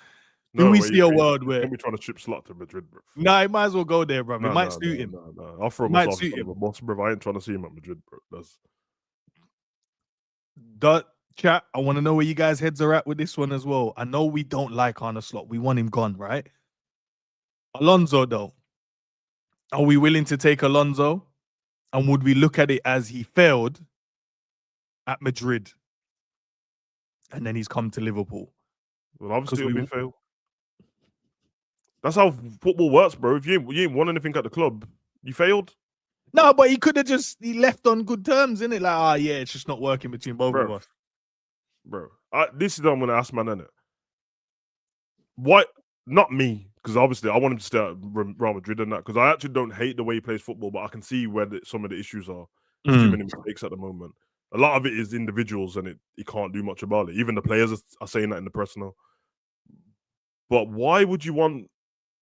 Do we see a world where we trying to ship Slot to Madrid, bro? Nah, he might as well go there, bro. It might suit him. No. I'll throw myself as a boss, bro. I ain't trying to see him at Madrid, bro. Chat, I want to know where you guys' heads are at with this one as well. I know we don't like Arne Slot. We want him gone, right? Alonso, though. Are we willing to take Alonso? And would we look at it as he failed at Madrid and then he's come to Liverpool? Well, obviously it'll be failed. That's how football works, bro. If you ain't won anything at the club, you failed. No, but he could have he left on good terms, innit? Like, yeah, it's just not working between both of us. Bro, this is what I'm going to ask, man, innit? Why? Not me, because obviously I want him to stay at Real Madrid and that, because I actually don't hate the way he plays football, but I can see where some of the issues are. There's too many mistakes at the moment. A lot of it is individuals, and he can't do much about it. Even the players are saying that in the press now. But why would you want...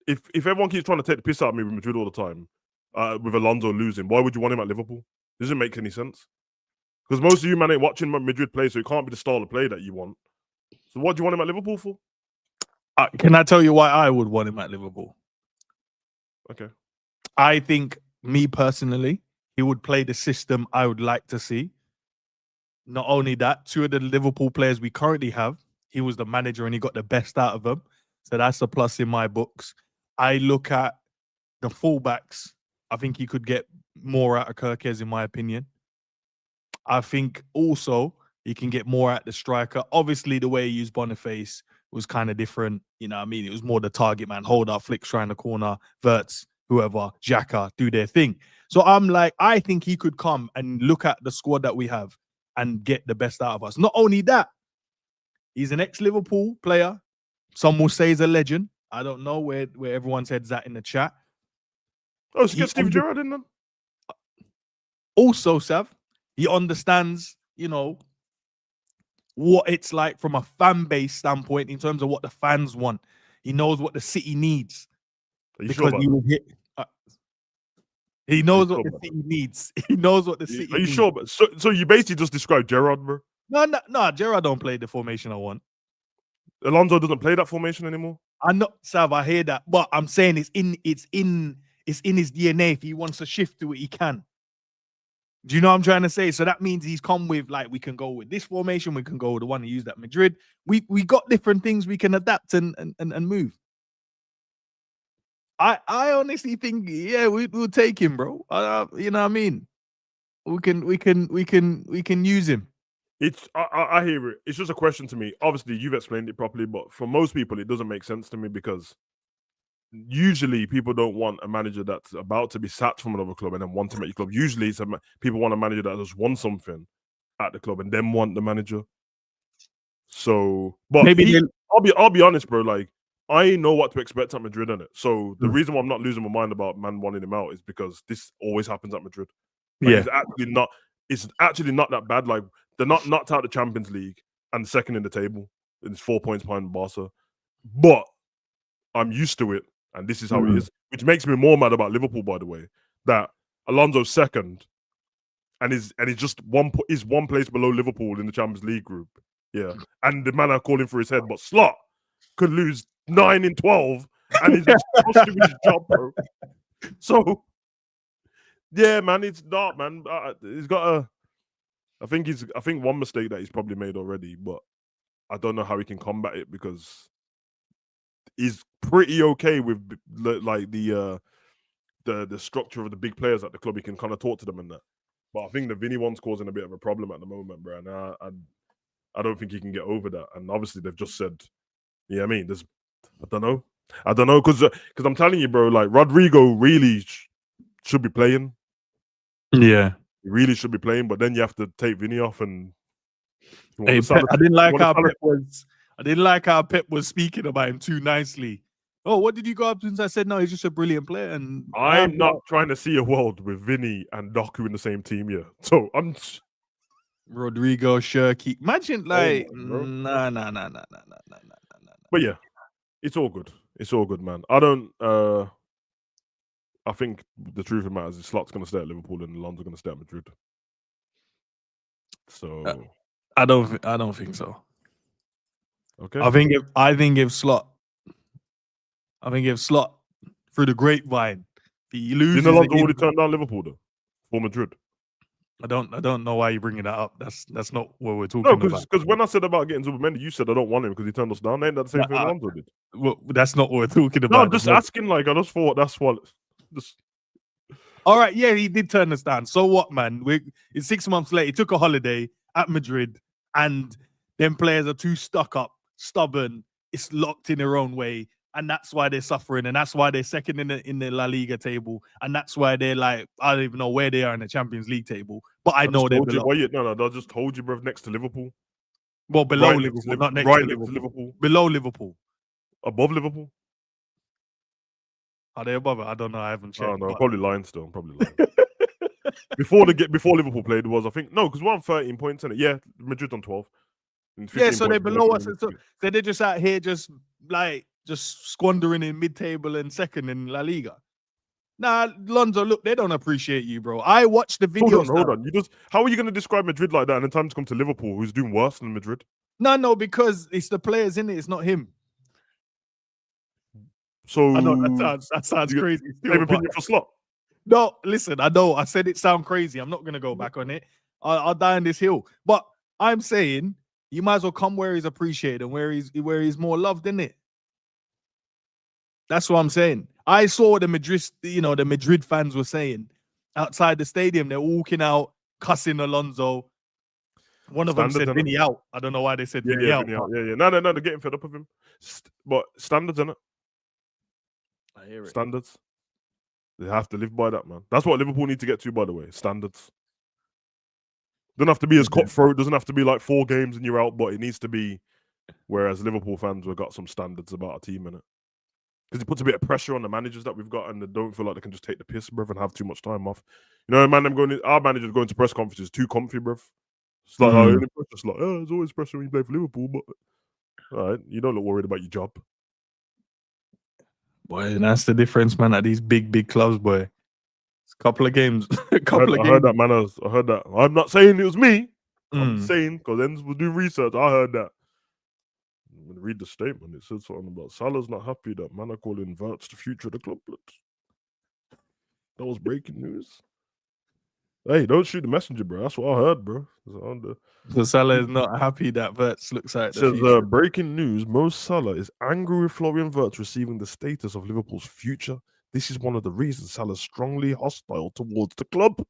If everyone keeps trying to take the piss out of me with Madrid all the time, with Alonso losing, why would you want him at Liverpool? It doesn't make any sense. Because most of you, man, ain't watching Madrid play, so it can't be the style of play that you want. So what do you want him at Liverpool for? Can I tell you why I would want him at Liverpool? Okay. I think, me personally, he would play the system I would like to see. Not only that, two of the Liverpool players we currently have, he was the manager and he got the best out of them. So that's a plus in my books. I look at the fullbacks. I think he could get more out of Kirkes, in my opinion. I think also he can get more at the striker. Obviously, the way he used Boniface was kind of different. You know what I mean? It was more the target man, hold up, flicks around the corner, Verts, whoever, Xhaka, do their thing. So I'm like, I think he could come and look at the squad that we have and get the best out of us. Not only that, he's an ex-Liverpool player. Some will say he's a legend. I don't know where everyone's head's at in the chat. Oh, so get Steve Gerrard in them. Also, Sav, he understands, you know, what it's like from a fan base standpoint in terms of what the fans want. He knows what the city needs. Because he will hit. He knows what the city needs. He knows what the city needs. Are you sure? But so you basically just described Gerrard, bro? No, Gerrard don't play the formation I want. Alonso doesn't play that formation anymore. I know, Sav, I hear that, but I'm saying it's in his DNA. If he wants to shift to it, he can. Do you know what I'm trying to say? So that means he's come with, like, we can go with this formation, we can go with the one he used at Madrid. We got different things we can adapt and move. I honestly think, yeah, we'll take him, bro. You know what I mean? We can use him. I hear it. It's just a question to me. Obviously, you've explained it properly, but for most people, it doesn't make sense to me because usually people don't want a manager that's about to be sacked from another club and then want to make your club. Usually, people want a manager that just won something at the club and then want the manager. So, but maybe I'll be honest, bro. Like, I know what to expect at Madrid, innit? So the reason why I'm not losing my mind about man wanting him out is because this always happens at Madrid. Like, it's actually not that bad. Like, they're not knocked out the Champions League and second in the table. It's 4 points behind Barca. But I'm used to it, and this is how it is. Which makes me more mad about Liverpool, by the way. That Alonso's second and is just one place below Liverpool in the Champions League group. Yeah. And the man are calling for his head, but Slot could lose 9 in 12 and he's just trusting with his job, bro. So yeah, man, it's not, man. He's got a I think one mistake that he's probably made already, but I don't know how he can combat it because he's pretty okay with like the structure of the big players at the club. He can kind of talk to them and that. But I think the Vinny one's causing a bit of a problem at the moment, bro. And I don't think he can get over that. And obviously they've just said, yeah, I mean, there's I don't know, because I'm telling you, bro, like Rodrigo really should be playing. Yeah. He really should be playing, but then you have to take Vinny off and. Hey, I didn't like how Pep was speaking about him too nicely. Oh, what did you go up to? I said no, he's just a brilliant player. And I'm not trying to see a world with Vinny and Doku in the same team here. So I'm Rodrigo, Shirky. Imagine like nah. But yeah, it's all good. It's all good, man. I think the truth of the matter is Slot's going to stay at Liverpool and Alonso's going to stay at Madrid. So I don't think so. Okay. I think if Slot through the grapevine, he loses. Didn't Alonso already turn down Liverpool though for Madrid? I don't know why you're bringing that up. That's not what we're No, talking about. because when I said about getting Zubimendi, you said I don't want him because he turned us down. Ain't that the same thing Alonso did? Well, that's not what we're talking No, about. I'm just asking. Like, I just thought that's what. Just All right, yeah, he did turn us down. So what, man? It's 6 months later. He took a holiday at Madrid, and them players are too stuck up, stubborn. It's locked in their own way, and that's why they're suffering, and that's why they're second in the La Liga table, and that's why they're like, I don't even know where they are in the Champions League table, but I know they're below. No, I just told you, bro. Next to Liverpool. Well, below Right Liverpool, not next right to next Liverpool. to Liverpool. Below Liverpool. Above Liverpool. Are they above it? I don't know. I haven't checked. Oh no, but... probably lying still. I'm probably lying. before Liverpool played was, I think, no, because we're on 13 points in it. Yeah, Madrid on 12. Yeah, so they're below us. So they're just out here just squandering in mid-table and second in La Liga. Nah, Lonzo, look, they don't appreciate you, bro. I watched the video. Hold on. How are you going to describe Madrid like that and then time to come to Liverpool, who's doing worse than Madrid? No, because it's the players in it. It's not him. So I know that sounds crazy. Same opinion for Slot. No, listen, I know I said it sound crazy. I'm not gonna go back on it. I'll die on this hill. But I'm saying you might as well come where he's appreciated and where he's more loved, in it. That's what I'm saying. I saw the Madrid fans were saying outside the stadium, they're walking out, cussing Alonso. One of them said Vinny out. I don't know why they said Vinny out. No, they're getting fed up with him. But standards, innit? I hear it. Standards. They have to live by that, man. That's what Liverpool need to get to, by the way. Standards. Doesn't have to be as cutthroat. Doesn't have to be like 4 games and you're out, but it needs to be. Whereas Liverpool fans have got some standards about a team, innit? Because it puts a bit of pressure on the managers that we've got, and they don't feel like they can just take the piss, bruv, and have too much time off. You know, man, our managers going to press conferences too comfy, bruv. It's like, it's like, there's always pressure when you play for Liverpool, but all right, you don't look worried about your job. Boy, that's the difference, man, at these big clubs, boy. It's a couple of games. I heard that, man. I heard that. I'm not saying it was me. I'm saying, because Enz will do research. I heard that. I'm going to read the statement. It says something about Salah's not happy that man are calling Verts the future of the club. That was breaking news. Hey, don't shoot the messenger, bro. That's what I heard, bro. So Salah is not happy that Verts looks like the future. Breaking news, Mo Salah is angry with Florian Wirtz receiving the status of Liverpool's future. This is one of the reasons Salah's strongly hostile towards the club.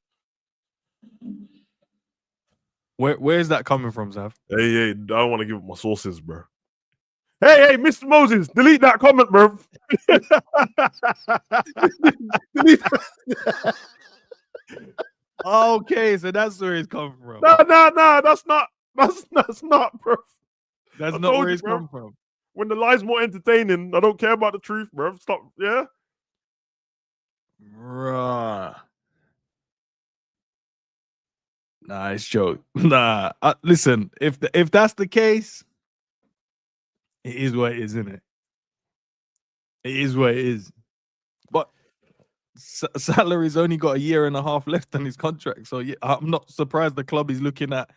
Where is that coming from, Zav? Hey, I don't want to give up my sources, bro. Hey, Mr. Moses, delete that comment, bro. Delete that. Okay, so that's where it's coming from. No, that's not, bro. That's not where it's coming from. When the lie's more entertaining, I don't care about the truth, bro. Stop, yeah? Bruh. Nah, it's joke. Nah, listen, if that's the case, it is what it is, isn't it? It is what it is. But Salah's only got 1.5 years left on his contract, so yeah, I'm not surprised the club is looking at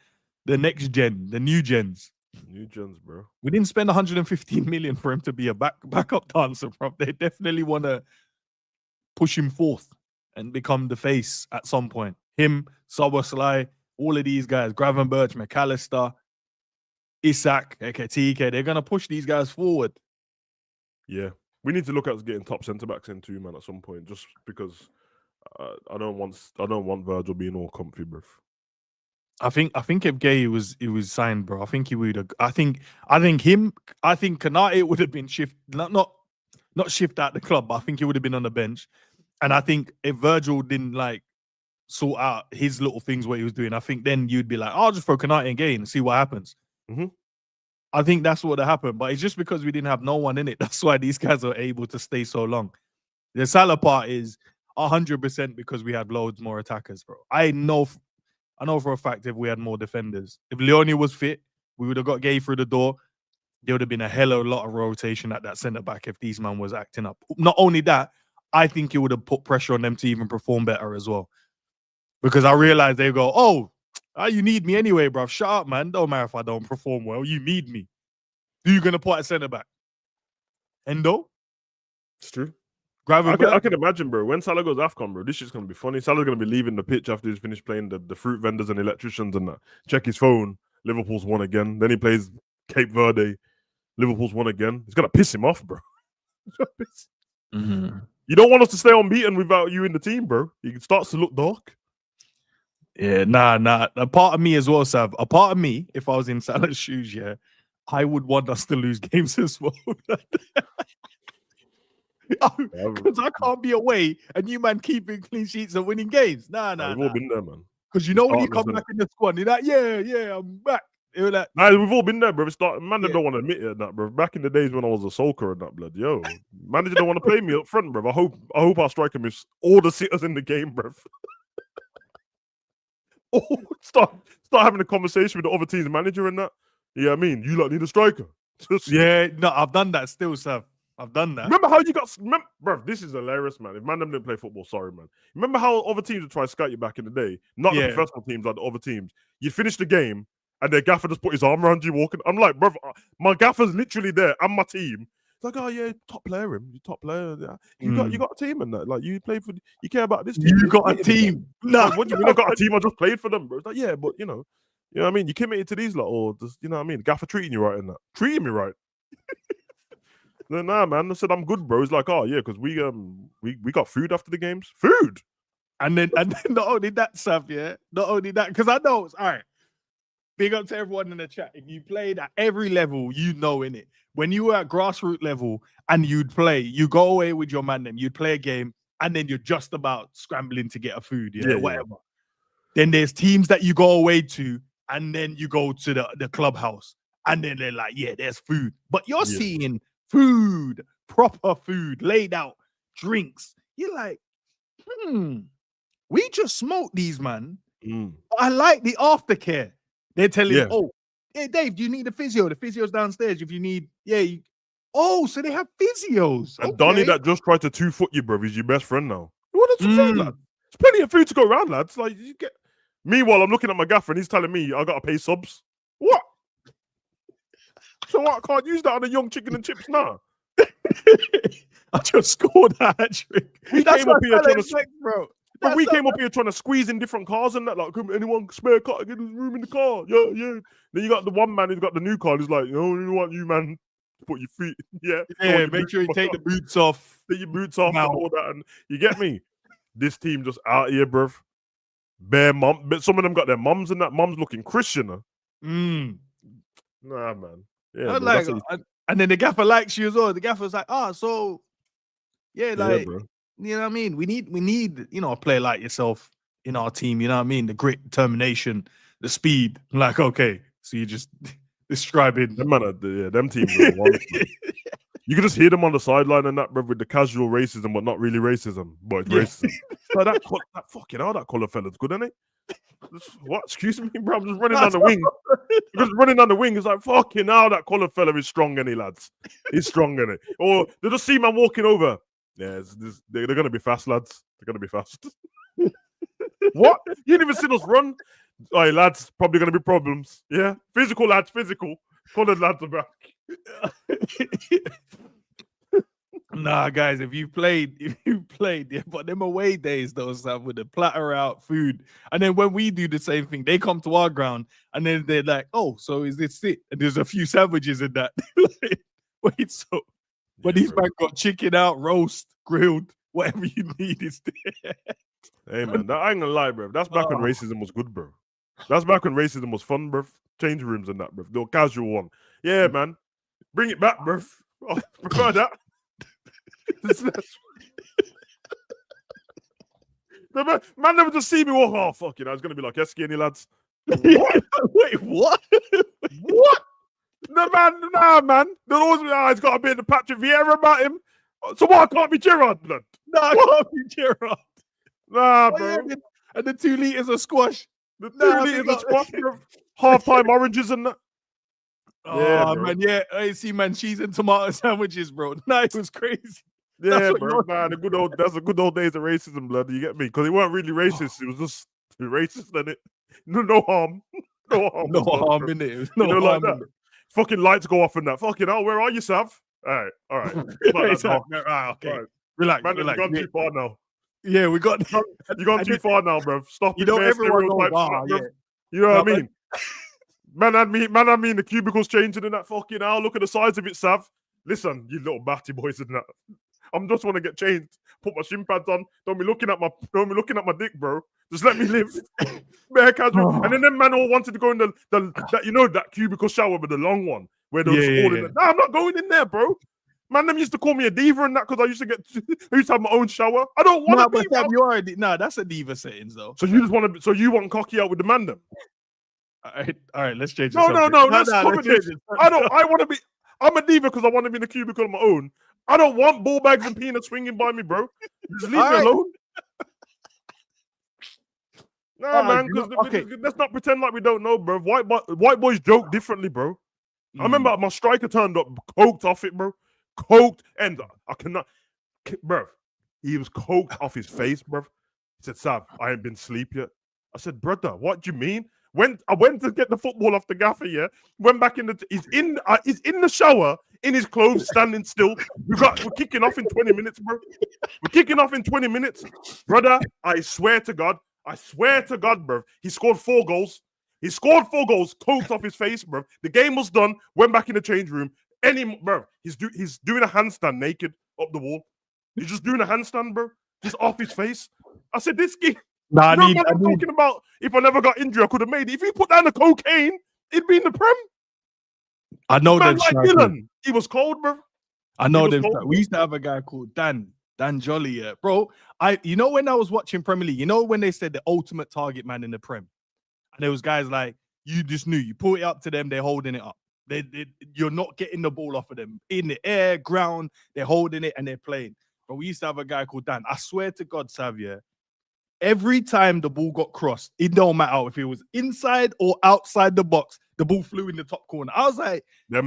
the next gen, the new gens. New gens, bro. We didn't spend 115 million for him to be a backup dancer, bro. They definitely want to push him forth and become the face at some point. Him, SALAH, all of these guys, Gravenberch, McAllister, Isak, Ekitike, they're going to push these guys forward. Yeah. We need to look at getting top centre-backs in too, man, at some point, just because I don't want Virgil being all comfy, bruv. I think if Gay was signed, bro, I think he would have. I think Konate would have been not shift out the club, but I think he would have been on the bench. And I think if Virgil didn't like sort out his little things what he was doing, I think then you'd be like, I'll just throw Konate and Gay and see what happens. Mm-hmm. I think that's what happened, but it's just because we didn't have no one in it. That's why these guys are able to stay so long. The Salah part is 100% because we had loads more attackers, bro. I know for a fact if we had more defenders, if Leone was fit, we would have got Gay through the door. There would have been a hell of a lot of rotation at that centre back if these man was acting up. Not only that, I think it would have put pressure on them to even perform better as well. Because I realized they go, oh, you need me anyway, bro. Shut up, man. Don't matter if I don't perform well. You need me. Who you going to put at centre back? Endo? It's true. I can imagine, bro. When Salah goes AFCON, bro, this shit's gonna be funny. Salah's gonna be leaving the pitch after he's finished playing the fruit vendors and electricians and that. Check his phone. Liverpool's won again. Then he plays Cape Verde. Liverpool's won again. It's gonna piss him off, bro. You don't want us to stay unbeaten without you in the team, bro. It starts to look dark. Yeah, nah. A part of me as well, Sav. A part of me, if I was in Salah's shoes, yeah, I would want us to lose games as well. Because I can't be away and you man keeping clean sheets and winning games. Nah. We've all been there, man. Because you know when you come back in the squad, you're like, yeah, I'm back. You're like, nah, we've all been there, bro. Man, don't want to admit it and that, bro. Back in the days when I was a sulker and that, blood, yo, manager don't want to play me up front, bro. I hope our striker miss all the sitters in the game, bro. Start having a conversation with the other team's manager and that. Yeah, I mean, you lot need a striker. Yeah, no, I've done that still, Sav. I've done that. Remember how you got, bro? This is hilarious, man. If man them didn't play football, sorry, man. Remember how other teams would try to scout you back in the day? Not the professional teams, like the other teams. You finish the game and their gaffer just put his arm around you walking. I'm like, bro, my gaffer's literally there and my team. It's like, oh yeah, top player, him. You top player. You got a team and that. Like you play for, you care about this team. You got a team. No, what do you mean? I got a team. I just played for them, bro. It's like, yeah, but you know what I mean. You committed to these lot, or just, you know what I mean. The gaffer treating you right in that, treating me right. Nah, man. I said I'm good, bro. It's like, oh yeah, because we got food after the games. Food. And then not only that, Sav, yeah. Not only that, because I know it's all right. Big up to everyone in the chat. If you played at every level, you know in it. When you were at grassroots level and you'd play, you go away with your man, then you'd play a game, and then you're just about scrambling to get a food, whatever. Yeah. Then there's teams that you go away to, and then you go to the clubhouse, and then they're like, yeah, there's food. But you're seeing food, proper food, laid out, drinks. You're like, we just smoked these, man. I like the aftercare. They're telling you, oh, hey, Dave, do you need a physio? The physio's downstairs. If you need, so they have physios. And Donnie that just tried to 2-foot you, bro, is your best friend now. What are you saying, lad? There's plenty of food to go around, lads. Like, you get. Meanwhile, I'm looking at my gaffer and he's telling me I gotta pay subs. What? So what? I can't use that on a young chicken and chips now. I just scored a hat trick. We came up here trying to, bro. But we came up here trying to squeeze in different cars and that. Like, anyone spare car? Get room in the car. Yeah. Then you got the one man who's got the new car. He's like, oh, you want you, man, to put your feet. Yeah. Make sure you take the boots off. Take your boots off and all that. And you get me? This team just out here, bruv. Bare mom. But some of them got their mums and that. Mom's looking Christian. Nah, man. Yeah. Bro, and then the gaffer likes you as well. The gaffer's like, so yeah, like. Bro. You know what I mean? We need, a player like yourself in our team. You know what I mean? The grit, determination, the speed. Like, okay, so you just describing them them teams are the ones, man. You can just hear them on the sideline and that, bro, with the casual racism, but not really racism, but it's racism. So that fucking hell, that colour fella's good, isn't it? What? Excuse me, bro. I'm just running down the wing. It's like, fucking hell, that colour fella is strong, any lads. He's strong, innit? Or they just see man walking over. Yeah, they're going to be fast, lads. They're going to be fast. What? You didn't even see us run? Hey, lads, probably going to be problems. Yeah? Physical, lads, physical. Coloured lads are back. Nah, guys, if you played, but them away days, though, Sam, with the platter out, food. And then when we do the same thing, they come to our ground, and then they're like, oh, so is this it? And there's a few sandwiches in that. Wait, so... But these man got chicken out, roast, grilled, whatever you need is there. Hey, man, I ain't gonna lie, bro. That's back when racism was good, bro. That's back when racism was fun, bro. Change rooms and that, bro. The casual one. Yeah, man. Bring it back, bro. I prefer that. Man never just see me walk. Oh, fuck it. I was gonna be like, yes, skinny lads. What? Wait, what? What? Nah, man. He's got a bit of Patrick Vieira about him. So what? I can't be Gerrard, blood. No, I can't be Gerrard. Nah, bro. And the 2 liters of squash. The 2 liters of squash, bro. Half-time oranges and that. Oh, man, yeah. I see, man, cheese and tomato sandwiches, bro. Nah, it was crazy. Yeah, bro. Man, that's the good old days of racism, blood. You get me? Because it weren't really racist. It was just racist, then it. No harm. No harm. No harm in it. No harm in it. Fucking lights go off in that. Fucking hell, where are you, Sav? All right. Okay. All right. Relax, Man, relax. you've gone too far now. Yeah, we got. You've gone too far now, bro. Stop You it, know, man. everyone knows. Stereotypes, Yeah. bruv. You know what I No, mean? Man, I mean the cubicles changing in that fucking hour. Look at the size of it, Sav. Listen, you little batty boys and that. I'm just want to get changed. Put my shin pads on. Don't be looking at my dick, bro. Just let me live. Bare casual. And then them man all wanted to go in that cubicle shower with the long one where they're just all in there. Nah, I'm not going in there, bro. Man, them used to call me a diva and that because I used to have my own shower. I don't want to be. But you already that's a diva settings though. So you just want to. So you want cocky out with the man then? All right. Let's change. No. Let's cover this. I want to be. I'm a diva because I want to be in a cubicle on my own. I don't want ball bags and peanuts swinging by me, bro. Just leave me alone. Nah, man. Let's not pretend like we don't know, bro. White boys joke differently, bro. I remember my striker turned up, coked off it, bro. Coked, and I cannot, bro. He was coked off his face, bro. He said, "Sav, I ain't been asleep yet." I said, "Brother, what do you mean?" I went to get the football off the gaffer, yeah. Went back he's in the shower in his clothes, standing still. We're kicking off in 20 minutes, bro. We're kicking off in 20 minutes, brother. I swear to God, bro. He scored 4 goals. Coked off his face, bro. The game was done. Went back in the change room. Bro, he's doing a handstand naked up the wall. He's just doing a handstand, bro. Just off his face. I said, this kid. I'm talking about if I never got injured, I could have made it. If he put down the cocaine, it'd be in the Prem. I know that. Like Dylan, he was cold, bro. I know them. We used to have a guy called Dan Jolly, yeah, bro. When I was watching Premier League, when they said the ultimate target man in the Prem, and there was guys like you just knew you pull it up to them, they're holding it up. You're not getting the ball off of them in the air, ground. They're holding it and they're playing. But we used to have a guy called Dan. I swear to God, Xavier. Every time the ball got crossed, it don't matter if it was inside or outside the box, the ball flew in the top corner. I was like, nah.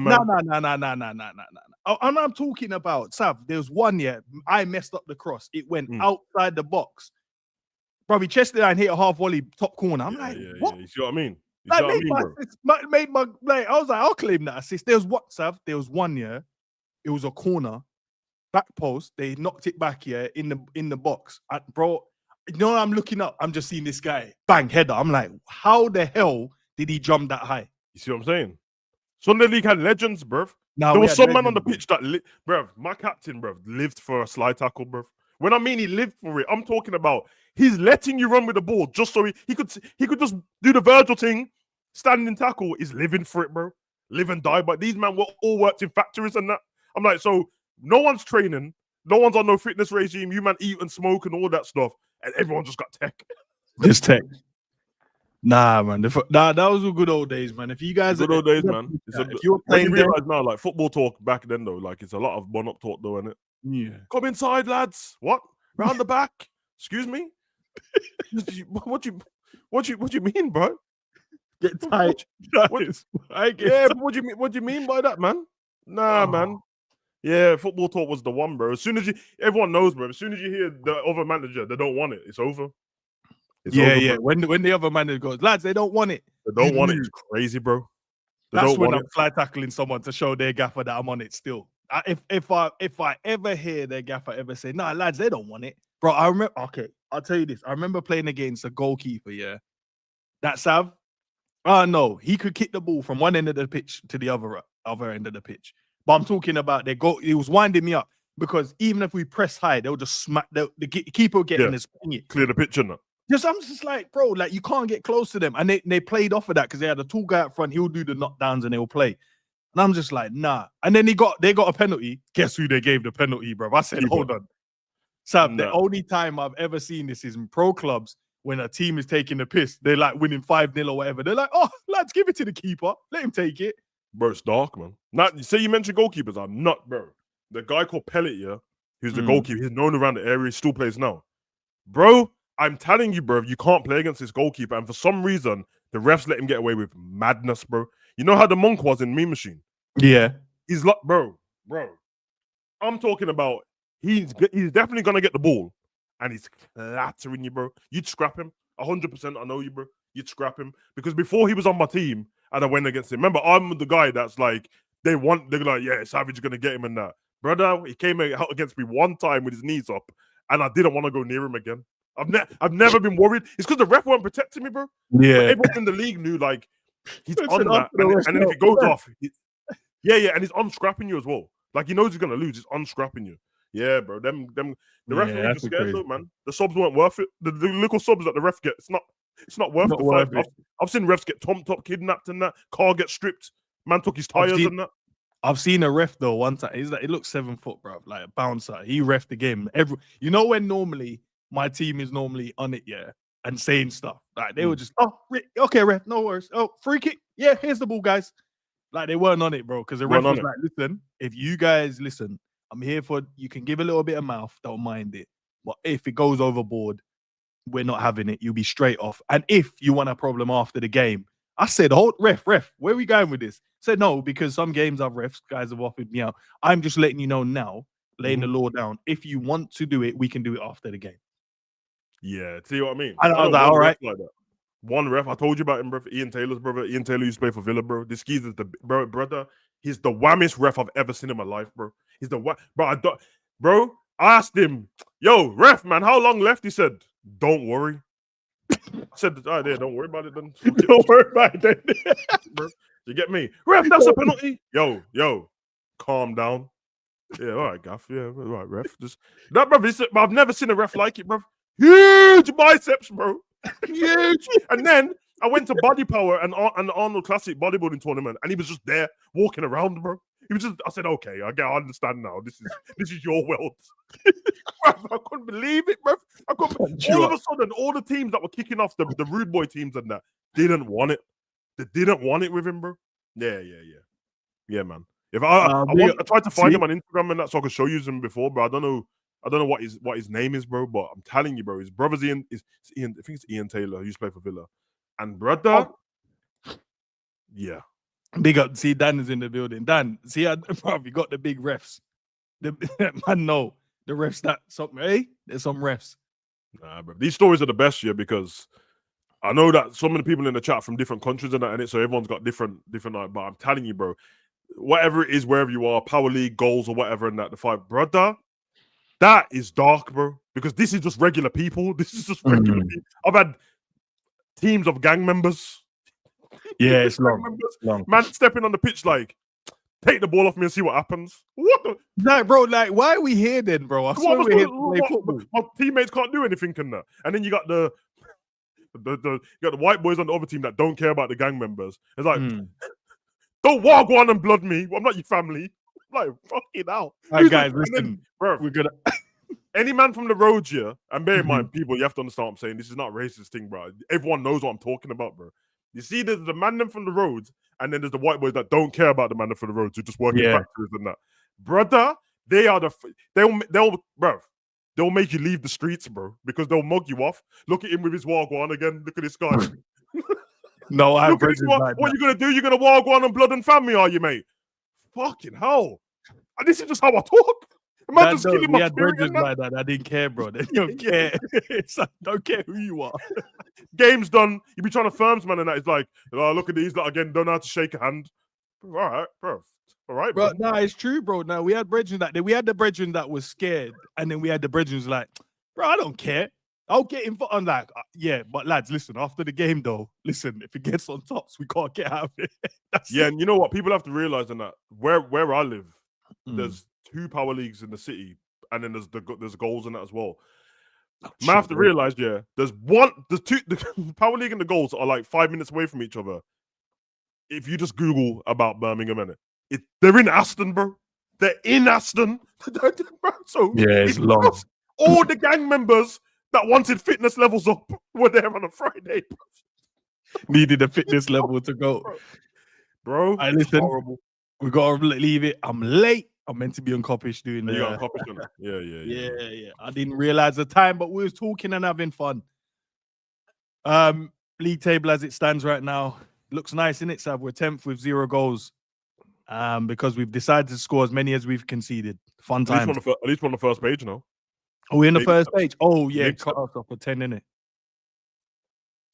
And I'm talking about, Sav, there was one, I messed up the cross. It went outside the box. Bro, he chested and hit a half volley top corner. I'm like, what? You see what I mean? I was like, I'll claim that assist. There was one, it was a corner, back post. They knocked it back, in the box. Bro, I'm looking up. I'm just seeing this guy, bang, header. I'm like, how the hell did he jump that high? You see what I'm saying? Sunday League had legends, bruv. There was some man on the pitch that, bruv, my captain, bruv, lived for a slide tackle, bruv. When I mean he lived for it, I'm talking about he's letting you run with the ball just so he could just do the Virgil thing, standing tackle. He's living for it, bro. Live and die. But these men were all worked in factories and that. I'm like, so no one's training, no one's on no fitness regime. You man eat and smoke and all that stuff, and everyone just got tech. Just tech. Nah, man. That was the good old days, man. If you guys, good old days, man. If you were playing, you realize now, like football talk back then, though, like it's a lot of one-up talk, though, isn't it? Yeah. Come inside, lads. What? Round the back? Excuse me. What do you mean, bro? Get tight. Yeah, but what do you mean by that, man? Nah, man. Yeah, football talk was the one, bro. As soon as everyone knows, bro. As soon as you hear the other manager, they don't want it. It's over. It's over, bro. When the other manager goes, lads, they don't want it. They don't want it. It's crazy, bro. That's when I'm fly tackling someone to show their gaffer that I'm on it still. If I ever hear their gaffer ever say, nah, lads, they don't want it. Bro, I remember, okay, I'll tell you this. I remember playing against a goalkeeper, that Sav, no, he could kick the ball from one end of the pitch to the other end of the pitch. But I'm talking about it was winding me up because even if we press high, they'll just smack, the keeper will get in and spin it. Clear the pitch, innit? I'm just like, bro, like you can't get close to them. And they played off of that because they had a tall guy up front. He'll do the knockdowns and they'll play. And I'm just like, nah. And then they got a penalty. Guess who they gave the penalty, bro? I said, hold on. Sam, the only time I've ever seen this is in pro clubs when a team is taking the piss. They're like winning 5-0 or whatever. They're like, oh, lads, give it to the keeper. Let him take it. Bro, it's dark, man. Say you mentioned goalkeepers. I'm not, bro. The guy called Pellet, who's the goalkeeper. He's known around the area. He still plays now. Bro, I'm telling you, bro, you can't play against this goalkeeper. And for some reason, the refs let him get away with madness, bro. You know how the monk was in Mean Machine? Yeah. He's like, bro. I'm talking about he's definitely going to get the ball. And he's clattering you, bro. You'd scrap him. 100%, I know you, bro. You'd scrap him. Because before he was on my team, and I went against him. Remember, I'm the guy that's like, they're like, yeah, Savage is going to get him and that. brother. He came out against me one time with his knees up, and I didn't want to go near him again. I've never been worried. It's because the ref weren't protecting me, bro. But Yeah. everyone in the league knew like he's Listen, on that, after the ref, and then if no, it goes ref. off, yeah, and he's unscrapping you as well. Like he knows he's gonna lose. He's unscrapping you. Yeah, bro. The referees that's are scared crazy. though, man. The subs weren't worth it. The little subs that the ref get, it's not worth Not the worth fight. it. I've seen refs get top kidnapped and that. Car get stripped. Man took his tires and that. I've seen a ref though one time. He's like, it looks 7 foot, bro, like a bouncer. He ref the game. You know when normally my team is normally on it, yeah, and saying stuff like they were just, okay, ref, no worries. Oh, free kick, yeah, here's the ball, guys. Like they weren't on it, bro, because the ref was like, listen, if you guys listen, I'm here for. You can give a little bit of mouth, don't mind it, but if it goes overboard, we're not having it. You'll be straight off. And if you want a problem after the game, I said, hold, ref, where are we going with this? Said no, because some games I've refs, guys have offered me out. I'm just letting you know now, laying the law down. If you want to do it, we can do it after the game. Yeah, see what I mean? And I was like, all right. Like that. One ref, I told you about him, bro. Ian Taylor's brother. Ian Taylor used to play for Villa, bro. This geezer's brother. He's the whammest ref I've ever seen in my life, bro. He's the bro. I asked him, yo, ref, man, how long left? He said, don't worry. I said, all right, there, don't worry about it then. Don't worry about it then. Bro, you get me? Ref, that's a penalty. Yo, calm down. Yeah, all right, Gaff. Yeah, all right, ref. Just that, bro. I've never seen a ref like it, bro. Huge biceps, bro. Huge. And then I went to Body Power and the Arnold Classic bodybuilding tournament, and he was just there walking around, bro. He was just. I said, okay, I understand now. This is your world. I couldn't believe it, bro. All of a sudden, all the teams that were kicking off the rude boy teams and that didn't want it. They didn't want it with him, bro. Yeah, man. If I tried to find him on Instagram and that so I could show you him before, but I don't know what his name is, bro. But I'm telling you, bro, his brother's Ian. I think it's Ian Taylor, who used to play for Villa. And brother, yeah. Big up. See, Dan is in the building. Dan, see, bro, you got the big refs. Man, no, the refs that something. Hey, there's some refs. Nah, bro. These stories are the best, yeah, because I know that so many people in the chat from different countries and that, and so everyone's got different. But I'm telling you, bro. Whatever it is, wherever you are, Power League, goals, or whatever, and that the fight, brother, that is dark, bro. Because this is just regular people. This is just regular people. I've had teams of gang members. Yeah, it's long. Man stepping on the pitch like, take the ball off me and see what happens. What the? Like, bro, like, why are we here then, bro? I swear we're here to play football. My teammates can't do anything in that. And then you got the white boys on the other team that don't care about the gang members. It's like, don't walk on and blood me. I'm not your family. I'm like, fucking hell. Right, guys, listen, bro. We're gonna. Any man from the road here, and bear in mind, people, you have to understand what I'm saying. This is not a racist thing, bro. Everyone knows what I'm talking about, bro. You see, there's the man them from the roads, and then there's the white boys that don't care about the man them from the roads who just work in factories and that. Brother, they are they'll make you leave the streets, bro, because they'll mug you off. Look at him with his wagwan again. Look at this guy. No, I what you gonna do? You're gonna wagwan and blood and family, are you, mate? Fucking hell. And this is just how I talk. Imagine just killing my spirit like that. I didn't care, bro. They don't care. It's like, don't care who you are. Game's done. You be trying to firms, man, and that is like, oh, look at these lot again. Don't know how to shake a hand. All right, bro. All right, bro. No, it's true, bro. No, we had brethren the brethren that was scared, and then we had the brethren like, bro, I don't care. I'll get involved. I'm like, yeah, but lads, listen. After the game, though, listen. If it gets on tops, we can't get out of it. And you know what? People have to realize that where I live, there's 2 power leagues in the city, and then there's goals in that as well. I have to realize, there's 2. The power league and the goals are like 5 minutes away from each other. If you just Google about Birmingham, they're in Aston, bro. They're in Aston. So it's long. All the gang members that wanted fitness levels up were there on a Friday. Needed a fitness level to go, bro. I listen. Horrible. We gotta leave it. I'm late. I'm meant to be on Coppish doing that. Yeah. I didn't realize the time, but we was talking and having fun. League table as it stands right now looks nice, innit, Sav? We're 10th with 0 goals. Because we've decided to score as many as we've conceded. Fun time. At least we're on the first page now. Are we in the first page? Oh yeah, cut us off for 10, innit?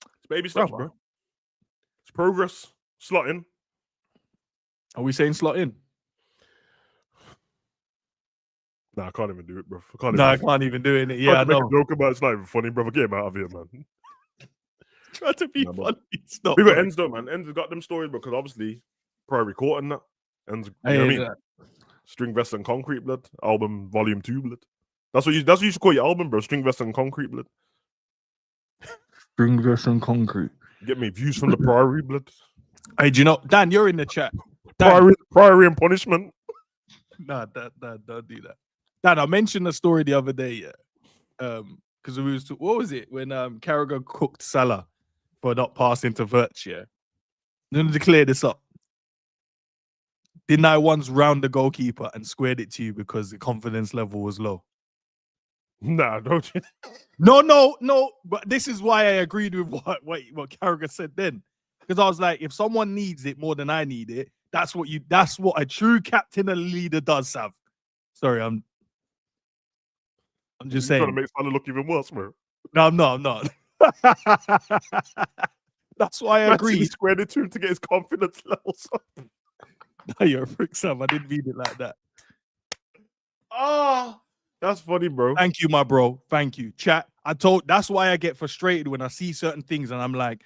It's baby steps, bro. It's progress. Slot in. Are we saying slot in? Nah, I can't even do it, bro. I can't No, I even. can't even do it. I Yeah, I can't make know. a joke about it. It's not even funny, brother. Get him out of here, man. Try to be Nah, but- funny. It's not We got funny. Ends though, man. Ends got them stories because obviously Priory Court and that. Ends, you Hey, know what I mean? String Vest and Concrete Blood album, Volume 2 Blood. That's what you should call your album, bro. String Vest and Concrete Blood. String Vest and Concrete. Get me views from the Priory Blood. Hey, do you know, Dan? You're in the chat. Dan, Priory and Punishment. nah, don't do that. Dan, I mentioned the story the other day, yeah. Because we was what was it when Carragher cooked Salah for not passing to Virch, yeah. I'm gonna clear this up. Didn't I once round the goalkeeper and squared it to you because the confidence level was low? Nah, don't you? No. But this is why I agreed with what Carragher said then. Because I was like, if someone needs it more than I need it, that's what a true captain and leader does, Sav. Sorry, I'm just You're saying. trying to make Salah look even worse, bro. No, I'm not. That's why I Actually agreed. squared it to him to get his confidence levels up. No, you're a prick, Sav. I didn't mean it like that. Ah, that's funny, bro. Thank you, my bro. Thank you. Chat. That's why I get frustrated when I see certain things and I'm like,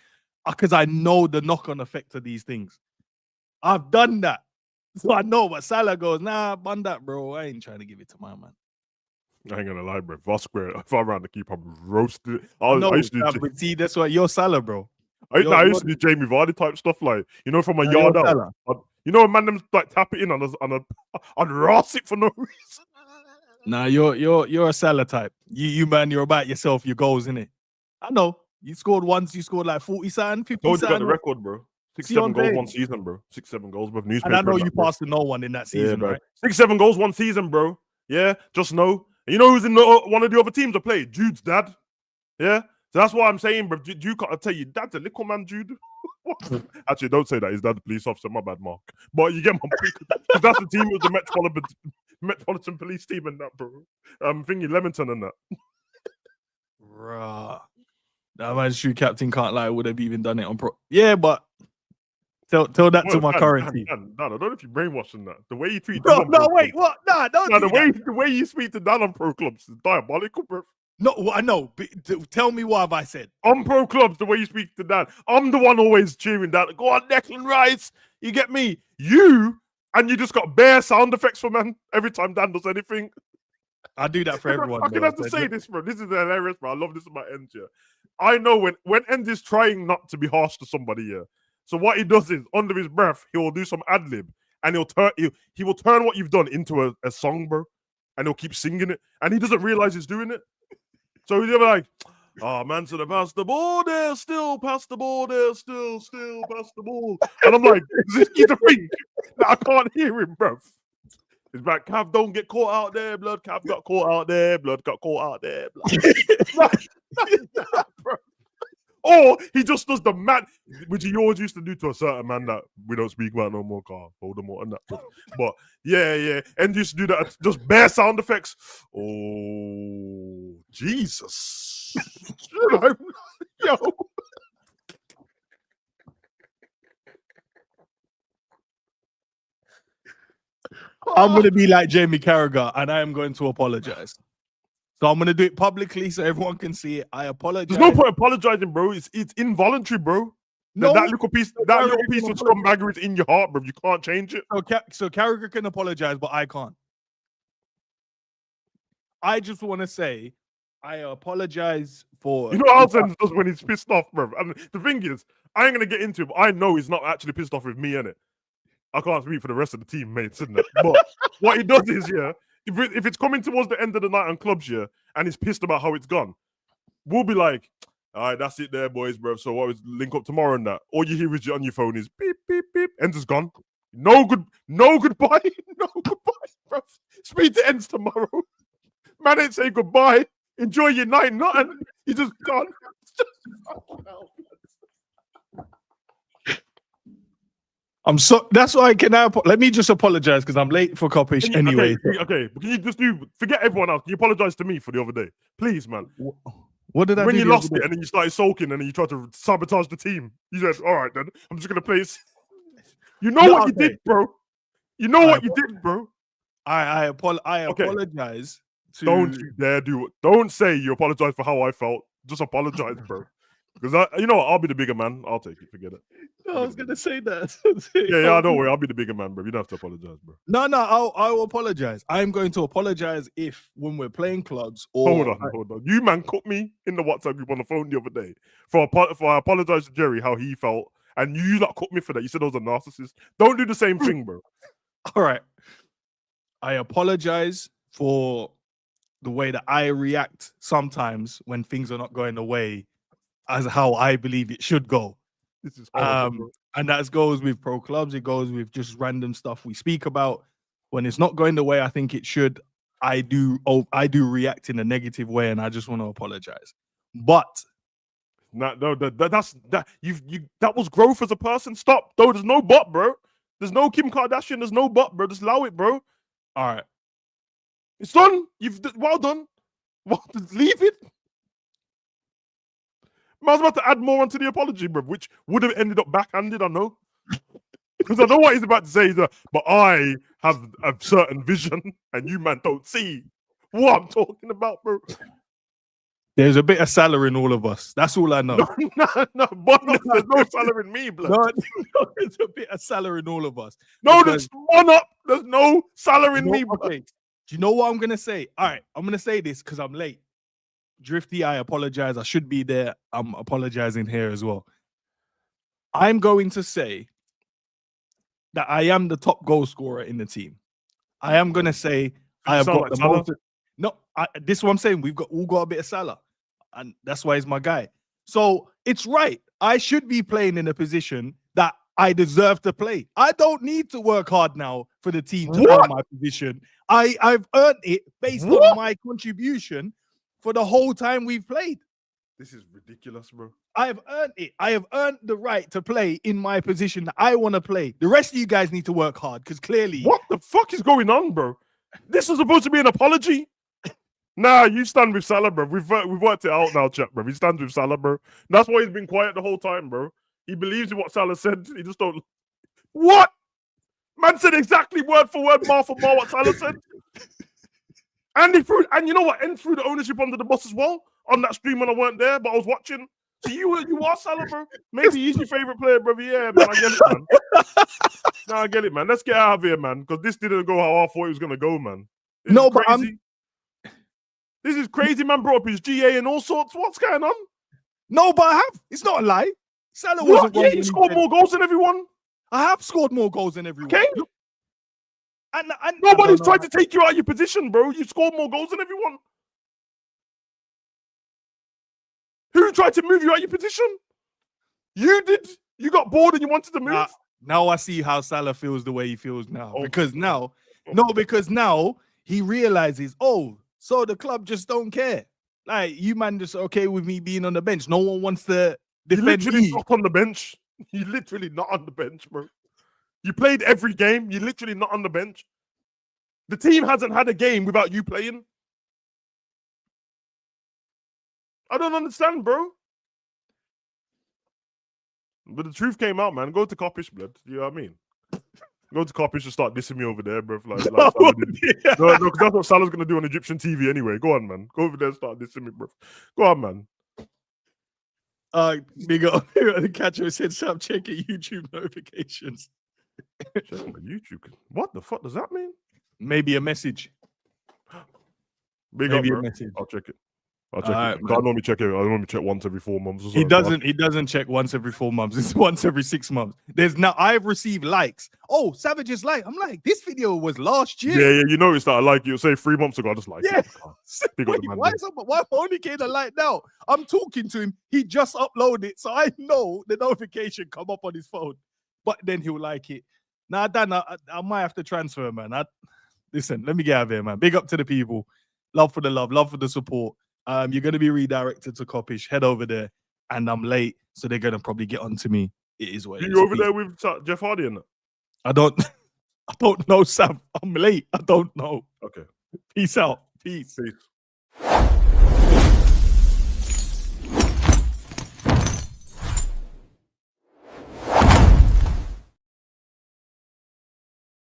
because I know the knock-on effect of these things. I've done that. So I know, but Salah goes, nah, bun that, bro. I ain't trying to give it to my man. I ain't gonna lie, bro. If I round the keeper, I'm roasted. I used to do, but see, that's why you're Salah, bro. I used to do Jamie Vardy type stuff, like, you know, from a you're yard out. Salah. You know, a man them like tap it in on Ross it for no reason. Nah, you're a Salah type. You man, you're about yourself, your goals, innit? I know. You scored once, you scored like 40 something, 50 Told you got the something. record, bro. 6, See 7 what I'm goals saying? one season, bro. 6, 7 goals, bro. And Newspaper. I know and you that, bro. passed to no one in that season, bro. right? 6, 7 goals one season, bro. Yeah, just know. And you know who's in one of the other teams I played? Jude's dad. Yeah, so that's what I'm saying, bro. Jude, I tell you, dad's a little man, Jude. Actually, don't say that. His dad's a police officer. My bad, Mark. But you get my point. Because that's the team. It was the Metropolitan Police team and that, bro. Thingy Leamington and that. Bruh. That man's true captain can't lie. Would have even done it on pro. Yeah, but tell that to my current team. Dan, I don't know if you're brainwashing that. The way you treat No, Dan on wait, pro what? Nah, don't clubs, do that. the way you speak to Dan on pro clubs is diabolical, bro. No, I know. Tell me what have I said. On pro clubs, the way you speak to Dan, I'm the one always cheering Dan. Go on, Declan Rice. You get me? You just got bare sound effects for man every time Dan does anything. I do that for everyone. I can have to say this, bro. This is hilarious, bro. I love this about End, yeah. I know when End is trying not to be harsh to somebody, yeah. So what he does is, under his breath, he will do some ad lib, and he will turn what you've done into a song, bro, and he'll keep singing it, and he doesn't realize he's doing it. So he'll be like, "Oh, man, to the pass the ball there, still pass the ball there, still pass the ball," and I'm like, "Is this you to think that I can't hear him, bro?" He's like, Cav, don't get caught out there, blood. Cav got caught out there, blood got caught out there, blood. Bro. Or he just does the man, which he always used to do to a certain man that we don't speak about no more, car. Voldemort and that. But yeah. And used to do that, just bare sound effects. Oh, Jesus. Yo. I'm going to be like Jamie Carragher, and I am going to apologize. So I'm going to do it publicly so everyone can see it. I apologize. There's no point apologizing, bro. It's involuntary, bro. No, that little piece of scumbaggery is in your heart, bro. You can't change it. So Carragher can apologize, but I can't. I just want to say I apologize for... You know how Alzen does when he's pissed off, bro. And the thing is, I ain't going to get into it, but I know he's not actually pissed off with me, innit? I can't speak for the rest of the teammates, isn't it? But what he does is, yeah, if it's coming towards the end of the night on clubs, yeah, and he's pissed about how it's gone, we'll be like, all right, that's it there, boys, bro. So what was link up tomorrow and that? All you hear is on your phone is beep, beep, beep. Ends is gone. No goodbye. No goodbye, bro. Speak to Ends tomorrow. Man ain't say goodbye. Enjoy your night, nothing. He just gone. I'm so that's why I can now. Let me just apologize because I'm late for Coppish anyway. Okay. But can you just forget everyone else? Can you apologize to me for the other day, please, man? What did I do? When you lost it and then you started sulking and then you tried to sabotage the team, you said, "All right, then I'm just gonna play." You know what you did, bro. You know what you did, bro. I Okay. apologize to. Don't you dare do it. Don't say you apologize for how I felt. Just apologize, bro. Because you know what? I'll be the bigger man. I'll take it. Forget it. I was gonna say that. Yeah, don't worry. I'll be the bigger man, bro. You don't have to apologize, bro. No, I'll apologize. I'm going to apologize if when we're playing clubs or Hold on. You man caught me in the WhatsApp group on the phone the other day for I apologized to Jerry how he felt, and you not caught me for that. You said I was a narcissist. Don't do the same thing, bro. All right. I apologize for the way that I react sometimes when things are not going the way as how I believe it should go. This is horrible, bro. And that goes with pro clubs. It goes with just random stuff we speak about. When it's not going the way I think it should, I do react in a negative way, and I just want to apologize. But that was growth as a person. Stop. Though there's no but, bro. There's no Kim Kardashian. There's no but, bro. Just allow it, bro. All right. It's done. Well done. Well, leave it. I was about to add more onto the apology, bro, which would have ended up backhanded, I know. Because I know what he's about to say, but I have a certain vision and you man don't see what I'm talking about, bro. There's a bit of SALAH in all of us. That's all I know. There's no SALAH in me, blood. No, there's a bit of SALAH in all of us. No, there's no SALAH in me, blood. Okay. Do you know what I'm going to say? All right, I'm going to say this because I'm late. Drifty, I apologize. I should be there. I'm apologizing here as well. I'm going to say that I am the top goal scorer in the team. I am going to say I have got the most. No, this is what I'm saying. We've all got a bit of SALAH, and that's why he's my guy. So it's right. I should be playing in a position that I deserve to play. I don't need to work hard now for the team to earn my position. I've earned it based on my contribution for the whole time we've played. This is ridiculous, bro. I have earned it. I have earned the right to play in my position that I want to play. The rest of you guys need to work hard because clearly... What the fuck is going on, bro? This is supposed to be an apology? Nah, you stand with SALAH, bro. We've worked it out now, chat, bro. He stands with SALAH, bro. That's why he's been quiet the whole time, bro. He believes in what SALAH said. He just don't... What? Man said exactly word for word, mouth for mouth what SALAH said. And you know what? And threw the ownership under the bus as well on that stream when I weren't there, but I was watching. So you are SALAH, bro. Maybe he's your favorite player, brother. Yeah, man, I get it, man. No, I get it, man. Let's get out of here, man, because this didn't go how I thought it was gonna go, man. This is crazy, man. Brought up his GA and all sorts. What's going on? No, but I have. It's not a lie. SALAH wasn't wrong. Yeah, he scored more goals than everyone. I have scored more goals than everyone. Okay. And nobody's tried to take you out of your position, bro. You scored more goals than everyone. Who tried to move you out of your position? You did. You got bored and you wanted to move. Now I see how SALAH feels the way he feels now. Because now he realizes, oh, so the club just don't care. Like, you man just okay with me being on the bench. No one wants to defend literally me. Not on the bench. You literally not on the bench, bro. You played every game. You're literally not on the bench. The team hasn't had a game without you playing. I don't understand, bro. But the truth came out, man. Go to Coppish, blood. You know what I mean? Go to Coppish and start dissing me over there, bro. No, because that's what Salah's going to do on Egyptian TV anyway. Go on, man. Go over there and start dissing me, bro. Go on, man. Big up the catcher said, stop checking YouTube notifications. Check my YouTube. What the fuck does that mean? Maybe a message. Maybe a message. I'll check it. I'll check it. I normally check it. I normally check once every 4 months. Or so. He doesn't check once every 4 months. It's once every 6 months. I've received likes. Oh, Savage is like. I'm like, this video was last year. Yeah. You noticed that I like you. Say 3 months ago, I just like. Yeah. Why am I only getting a like now? I'm talking to him. He just uploaded it, so I know the notification come up on his phone. But then he'll like it. Nah, Dan, I might have to transfer, man. Listen, let me get out of here, man. Big up to the people. Love for the love. Love for the support. You're going to be redirected to Coppish. Head over there. And I'm late, so they're going to probably get onto me. It is what it is. You over there with Jeff Hardy and that? I don't know, Sam. I'm late. I don't know. Okay. Peace out. Peace.